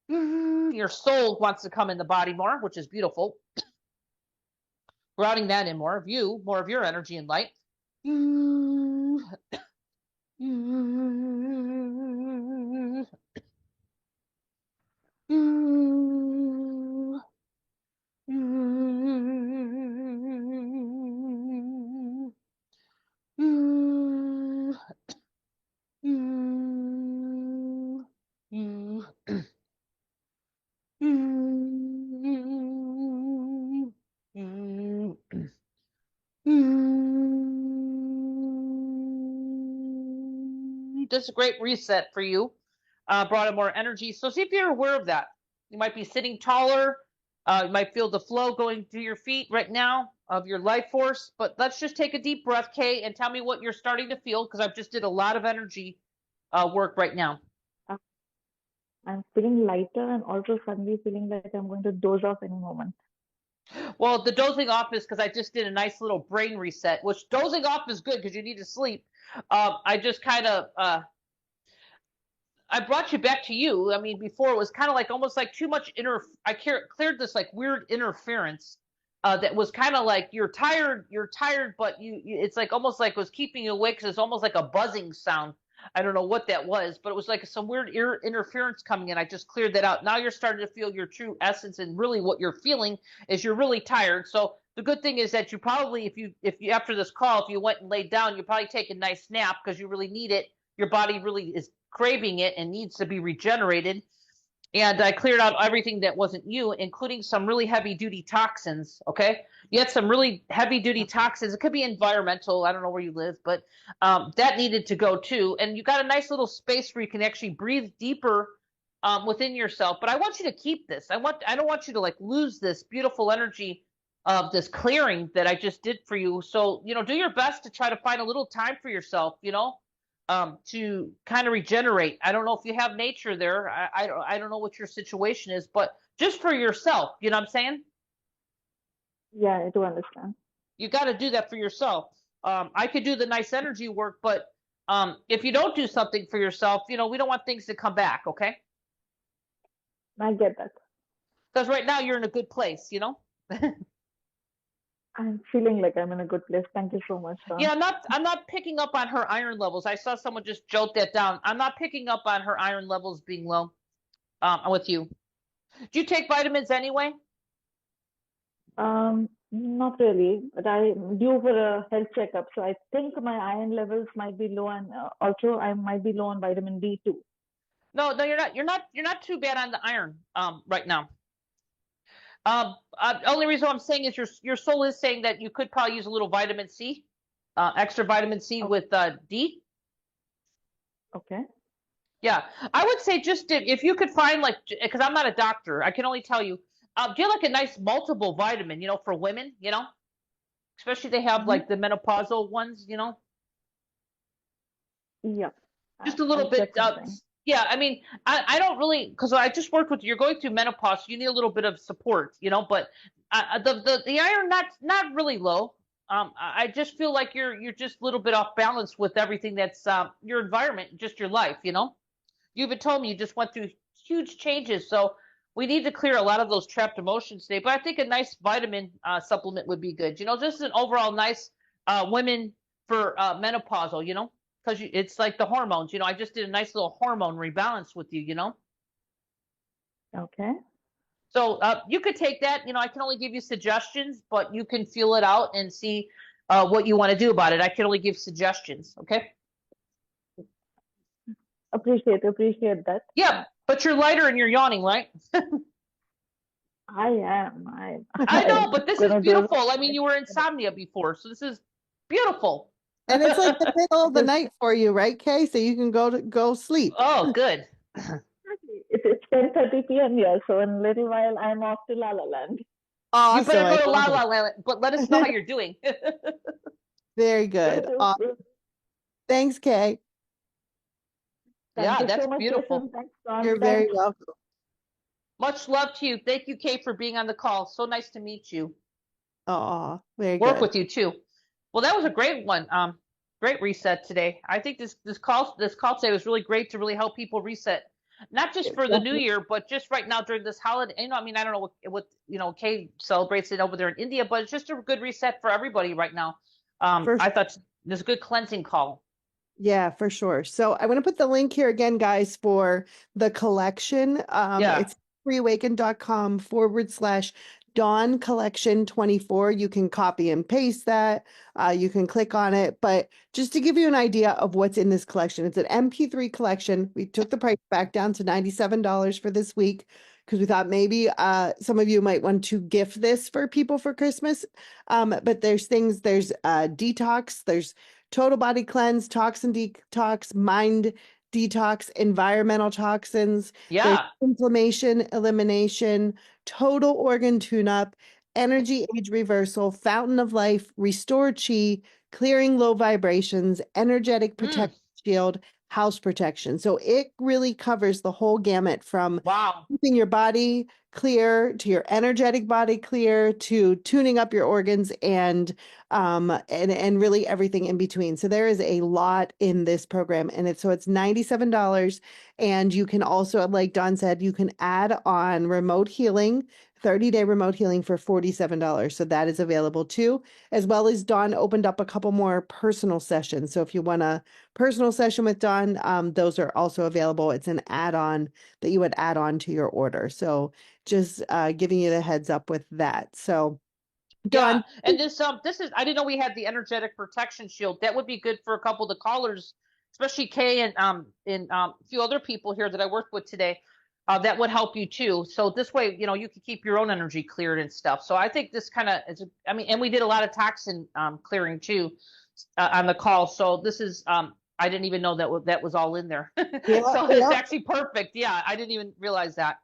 Your soul wants to come in the body more, which is beautiful. Routing that in more of you, more of your energy and light. That's a great reset for you. Brought in more energy. So see if you're aware of that. You might be sitting taller. You might feel the flow going through your feet right now of your life force. But let's just take a deep breath, Kay, and tell me what you're starting to feel because I've just did a lot of energy work right now. I'm feeling lighter and also suddenly feeling like I'm going to doze off any moment. Well, the dozing off is because I just did a nice little brain reset, which dozing off is good because you need to sleep. I just kind of I brought you back to you. I mean, before it was kind of like almost like too much I cleared this like weird interference that was kind of like you're tired, but it's like almost like it was keeping you awake because it's almost like a buzzing sound. I don't know what that was, but it was like some weird interference coming in. I just cleared that out. Now you're starting to feel your true essence, and really what you're feeling is you're really tired. So the good thing is that you probably, if you after this call, if you went and laid down, you probably take a nice nap because you really need it. Your body really is craving it and needs to be regenerated. And I cleared out everything that wasn't you, including some really heavy duty toxins. Okay. You had some really heavy duty toxins. It could be environmental. I don't know where you live, but that needed to go too. And you got a nice little space where you can actually breathe deeper within yourself. But I want you to keep this. I don't want you to like lose this beautiful energy of this clearing that I just did for you. So, do your best to try to find a little time for yourself, to kind of regenerate. I don't know if you have nature there. I don't know what your situation is, but just for yourself, you know what I'm saying? Yeah, I do understand. You got to do that for yourself. I could do the nice energy work, but if you don't do something for yourself, we don't want things to come back, okay? I get that. Because right now you're in a good place, I'm feeling like I'm in a good place. Thank you so much, Dawn. Yeah, I'm not picking up on her iron levels. I saw someone just jolt that down. I'm not picking up on her iron levels being low. With you. Do you take vitamins anyway? Not really, but I'm due for a health checkup, so I think my iron levels might be low, and also I might be low on vitamin D too. No, you're not. You're not too bad on the iron right now. Only reason I'm saying is your soul is saying that you could probably use a little vitamin C, extra vitamin C with D. Okay. Yeah, I would say just if you could find because I'm not a doctor, I can only tell you, get like a nice multiple vitamin, for women, especially they have like the menopausal ones, Yeah. just a little I'll bit. check something. Yeah, I mean, I don't really because I just worked with you're going through menopause, so you need a little bit of support, but the iron not really low. I just feel like you're just a little bit off balance with everything that's your environment, just your life, You even told me you just went through huge changes, so we need to clear a lot of those trapped emotions today. But I think a nice vitamin supplement would be good. Just an overall nice women for menopausal, because it's like the hormones. I just did a nice little hormone rebalance with you. Okay. So you could take that. I can only give you suggestions, but you can feel it out and see what you want to do about it. I can only give suggestions. Okay. Appreciate that. Yeah, but you're lighter and you're yawning, right? I am. I know, but this is gonna do- beautiful. I mean, you were insomnia before, so this is beautiful. And it's like the middle of the night for you, right, Kay? So you can go sleep. Oh, good. It's 10:30 p.m. here, so in a little while I'm off to La La Land. You better Awesome. go to La I love La it. Land, but let us know how you're doing. Very good. Will do. Thanks, Kay. Thank Yeah, you that's so much, beautiful. Jason. Thanks, Don. You're very Thanks. welcome. Much love to you. Thank you, Kay, for being on the call. So nice to meet you. Oh, very Work good. with you too. Well, that was a great one. Great reset today. I think this call today was really great to really help people reset, not just for the new year, but just right now during this holiday. You know, I mean, I don't know what Kay celebrates it over there in India, but it's just a good reset for everybody right now. For I thought this was a good cleansing call. Yeah, for sure. So I want to put the link here again, guys, for the collection. Yeah. It's freeawaken.com/Dawn Collection 24. You can copy and paste that. You can click on it. But just to give you an idea of what's in this collection, it's an MP3 collection. We took the price back down to $97 for this week because we thought maybe some of you might want to gift this for people for Christmas. But there's detox, there's total body cleanse, toxin detox, mind detox, environmental toxins, there's Yeah. inflammation elimination, total organ tune-up, energy age reversal, fountain of life, restore chi, clearing low vibrations, energetic protection shield, house protection. So it really covers the whole gamut from Wow. keeping your body clear to your energetic body clear to tuning up your organs and really everything in between. So there is a lot in this program, and it's $97, and you can also, like Dawn said, you can add on remote healing, 30-day remote healing for $47. So that is available too, as well as Dawn opened up a couple more personal sessions. So if you want a personal session with Dawn, those are also available. It's an add-on that you would add on to your order. So just giving you the heads up with that. So Dawn. Yeah, and this is I didn't know we had the energetic protection shield. That would be good for a couple of the callers, especially Kay and a few other people here that I worked with today. That would help you too. So this way, you can keep your own energy cleared and stuff. So I think this kind of is. I mean, and we did a lot of toxin clearing too on the call. So this is I didn't even know that was all in there. So it's actually perfect. Yeah, I didn't even realize that.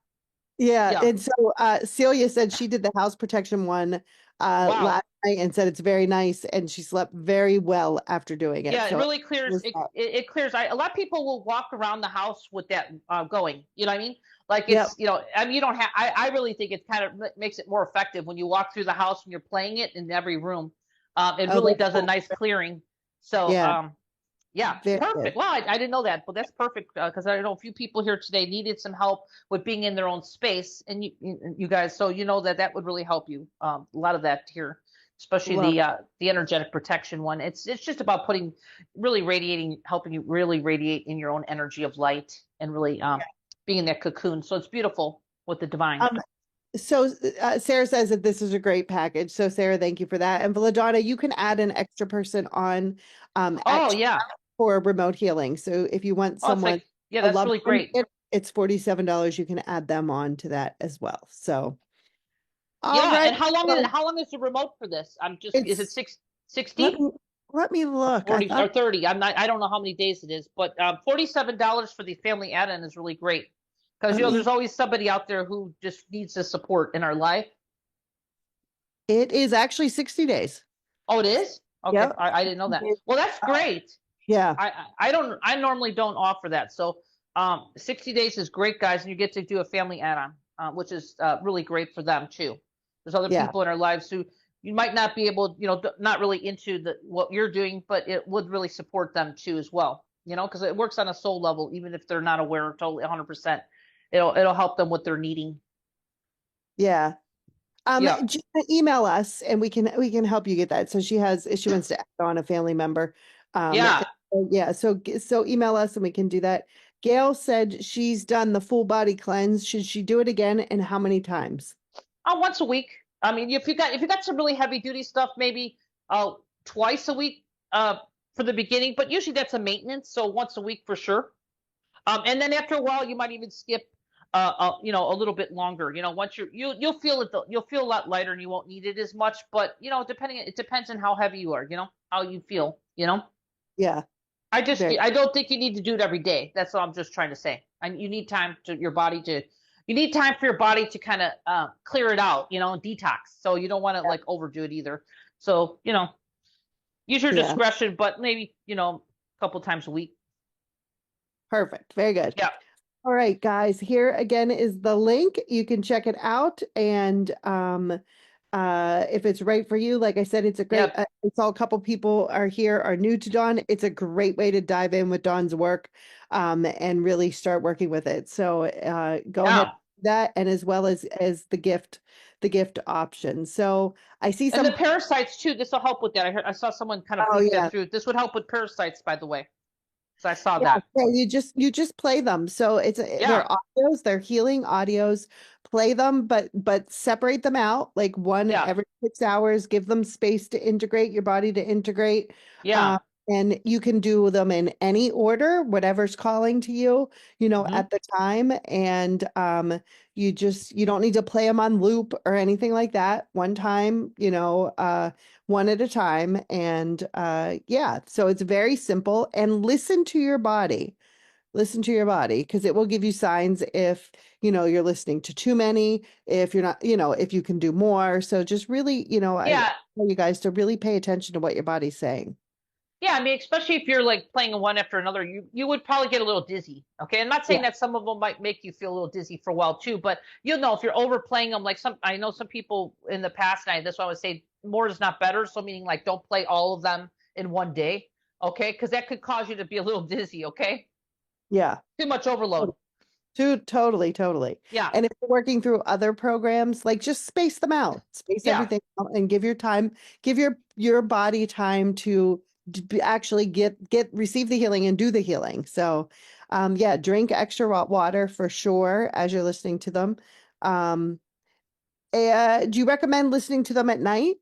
Yeah. And so Celia said she did the house protection one last night and said it's very nice, and she slept very well after doing it. Yeah, so it really clears. It clears. A lot of people will walk around the house with that going. You know what I mean? Like it's I mean, you don't have. I really think it kind of makes it more effective when you walk through the house and you're playing it in every room. It really does a nice clearing. So yeah, perfect. Well, I didn't know that, but that's perfect because I know a few people here today needed some help with being in their own space, and you guys, so you know that would really help you. A lot of that here, especially the energetic protection one. It's just about helping you really radiate in your own energy of light and really being in that cocoon. So it's beautiful with the divine. So Sarah says that this is a great package. So Sarah, thank you for that. And Vladonna, you can add an extra person on for remote healing. So if you want someone, that's really great. It's $47. You can add them on to that as well. So and how long is the remote for this? Is it 60? Let me look. 40 or 30. I don't know how many days it is, but $47 for the family add-in is really great. Because there's always somebody out there who just needs the support in our life. It is actually 60 days. Oh, it is? Okay. Yep. I didn't know that. Well, that's great. Yeah. I normally don't offer that. So 60 days is great, guys, and you get to do a family add-on, which is really great for them too. There's other people in our lives who you might not be able, not really into what you're doing, but it would really support them too as well. Because it works on a soul level, even if they're not aware totally 100%. It'll help them what they're needing. Yeah. Just email us and we can help you get that. So she wants to add on a family member. So email us and we can do that. Gail said she's done the full body cleanse. Should she do it again, and how many times? Once a week. I mean, if you got some really heavy duty stuff, maybe twice a week for the beginning, but usually that's a maintenance. So once a week for sure. And then after a while, you might even skip a little bit longer. Once you'll feel it, you'll feel a lot lighter and you won't need it as much. But it depends on how heavy you are. How you feel. Yeah. I don't think you need to do it every day. That's what I'm just trying to say. And you need time for your body to kind of clear it out. Detox. So you don't want to overdo it either. So use your discretion, but maybe a couple times a week. Perfect. Very good. Yeah. All right, guys, here again is the link. You can check it out. And if it's right for you, like I said, it's a great, Yep. I saw a couple people are new to Dawn. It's a great way to dive in with Dawn's work and really start working with it. So go ahead Yeah. with that, and as well as the gift option. So I see And some, the parasites too. This will help with that. I saw someone kind of oh leak yeah. that through. This would help with parasites, by the way. So I saw Yeah, that. so you just play them. So Yeah. they're audios, they're healing audios. Play them, but separate them out like one Yeah. every 6 hours. Give them space to integrate, your body to integrate. Yeah. And you can do them in any order, whatever's calling to you, Mhm. at the time. And you don't need to play them on loop or anything like that. One time, one at a time. And yeah, so it's very simple. And listen to your body. Listen to your body, because it will give you signs if you're listening to too many, if you're not, if you can do more. So just really, I Yeah. want you guys to really pay attention to what your body's saying. Yeah, I mean, especially if you're like playing one after another, you would probably get a little dizzy. Okay, I'm not saying Yeah. that some of them might make you feel a little dizzy for a while too, but you'll know if you're overplaying them. Like I know some people in the past, and that's why I would say more is not better. So meaning like don't play all of them in one day. Okay, because that could cause you to be a little dizzy. Okay, Yeah. too much overload. Totally. Yeah, And if you're working through other programs, like just space them out, space Yeah. everything out, and give your body time to actually receive the healing and do the healing. So, yeah, drink extra water for sure as you're listening to them. Do you recommend listening to them at night?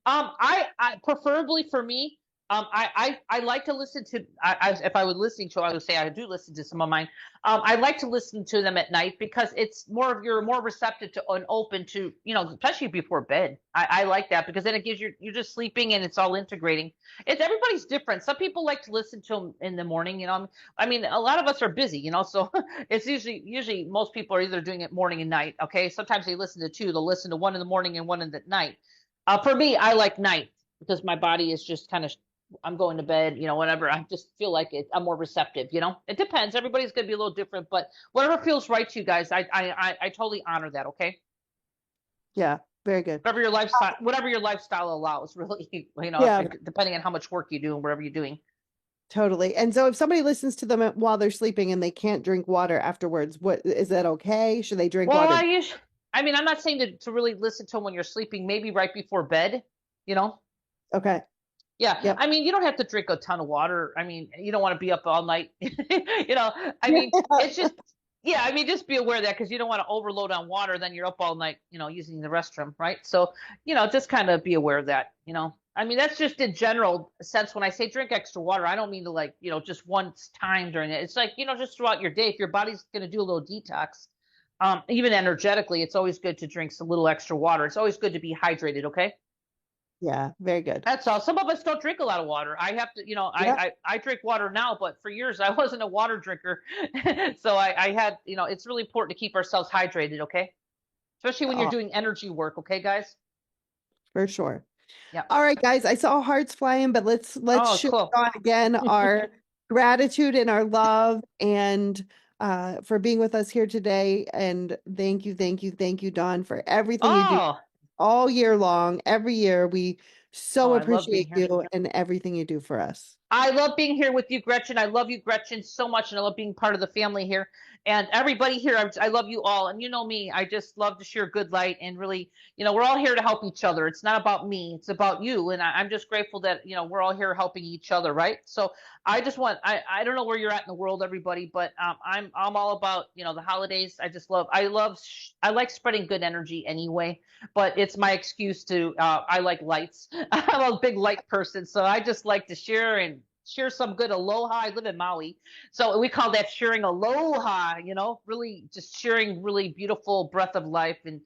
I preferably for me, I like to listen to. If I was listening to, I would say I do listen to some of mine. I like to listen to them at night because it's you're more receptive to and open to, especially before bed. I like that because then it gives you're just sleeping and it's all integrating. It's everybody's different. Some people like to listen to them in the morning. I mean, a lot of us are busy, so it's usually most people are either doing it morning and night. Okay, sometimes they listen to two. They'll listen to one in the morning and one in the night. For me, I like night because my body is just kind of, I'm going to bed, whatever. I just feel like I'm more receptive, It depends. Everybody's going to be a little different, but whatever feels right to you guys, I totally honor that. Okay. Yeah, very good. Whatever your lifestyle allows, really, Yeah. depending on how much work you do and whatever you're doing. Totally. And so if somebody listens to them while they're sleeping and they can't drink water afterwards, what is that okay? Should they drink Well, water? I'm not saying to really listen to them when you're sleeping, maybe right before bed, Okay. Yeah. Yep. I mean, you don't have to drink a ton of water. I mean, you don't want to be up all night. I mean, it's just, yeah, I mean, just be aware of that because you don't want to overload on water. Then you're up all night, using the restroom. Right. So, just kind of be aware of that. I mean, that's just in general sense. When I say drink extra water, I don't mean to just once time during it. It's like, just throughout your day, if your body's going to do a little detox, even energetically, it's always good to drink some little extra water. It's always good to be hydrated. Okay. Yeah, very good. That's all. Some of us don't drink a lot of water. I have to, I drink water now, but for years I wasn't a water drinker. So I had, it's really important to keep ourselves hydrated, okay? Especially when you're doing energy work, okay, guys? For sure. Yeah. All right, guys, I saw hearts flying, but let's shoot cool. on again our gratitude and our love and for being with us here today. And thank you, Dawn, for everything you do all year long. Every year, we so I love being appreciate here. you and everything you do for us. I love being here with you, Gretchen. I love you, Gretchen, so much, and I love being part of the family here. And everybody here, I love you all. And you know me, I just love to share good light and really, we're all here to help each other. It's not about me, it's about you. And I'm just grateful that, we're all here helping each other, right? So I just I don't know where you're at in the world, everybody, but I'm all about, the holidays. I like spreading good energy anyway, but it's my excuse to, I like lights. I'm a big light person, so I just like to share some good aloha. I live in Maui, so we call that sharing aloha, really just sharing really beautiful breath of life and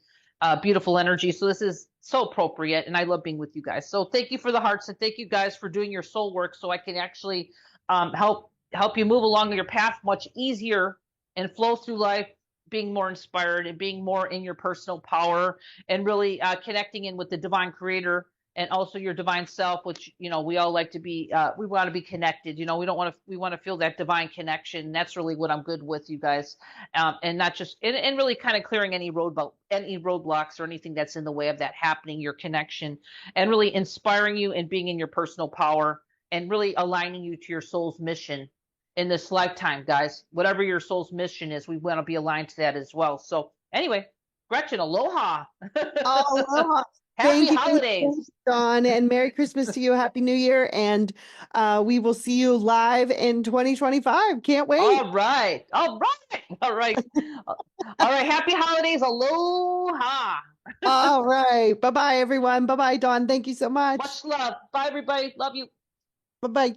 beautiful energy. So this is so appropriate, and I love being with you guys. So thank you for the hearts, and thank you guys for doing your soul work so I can actually help you move along your path much easier and flow through life being more inspired and being more in your personal power and really connecting in with the divine creator and also your divine self, which, you know, we all like to be, we want to be connected. You know, we want to feel that divine connection. That's really what I'm good with, you guys. And not just, and really kind of clearing any roadblocks or anything that's in the way of that happening, your connection, and really inspiring you and being in your personal power and really aligning you to your soul's mission in this lifetime, guys. Whatever your soul's mission is, we want to be aligned to that as well. So anyway, Gretchen, aloha. Aloha. Happy Thank you, holidays. Dawn, and Merry Christmas to you. Happy New Year. And we will see you live in 2025. Can't wait. All right. All right. All right. All right. Happy holidays. Aloha. All right. Bye-bye, everyone. Bye-bye, Dawn. Thank you so much. Much love. Bye, everybody. Love you. Bye-bye.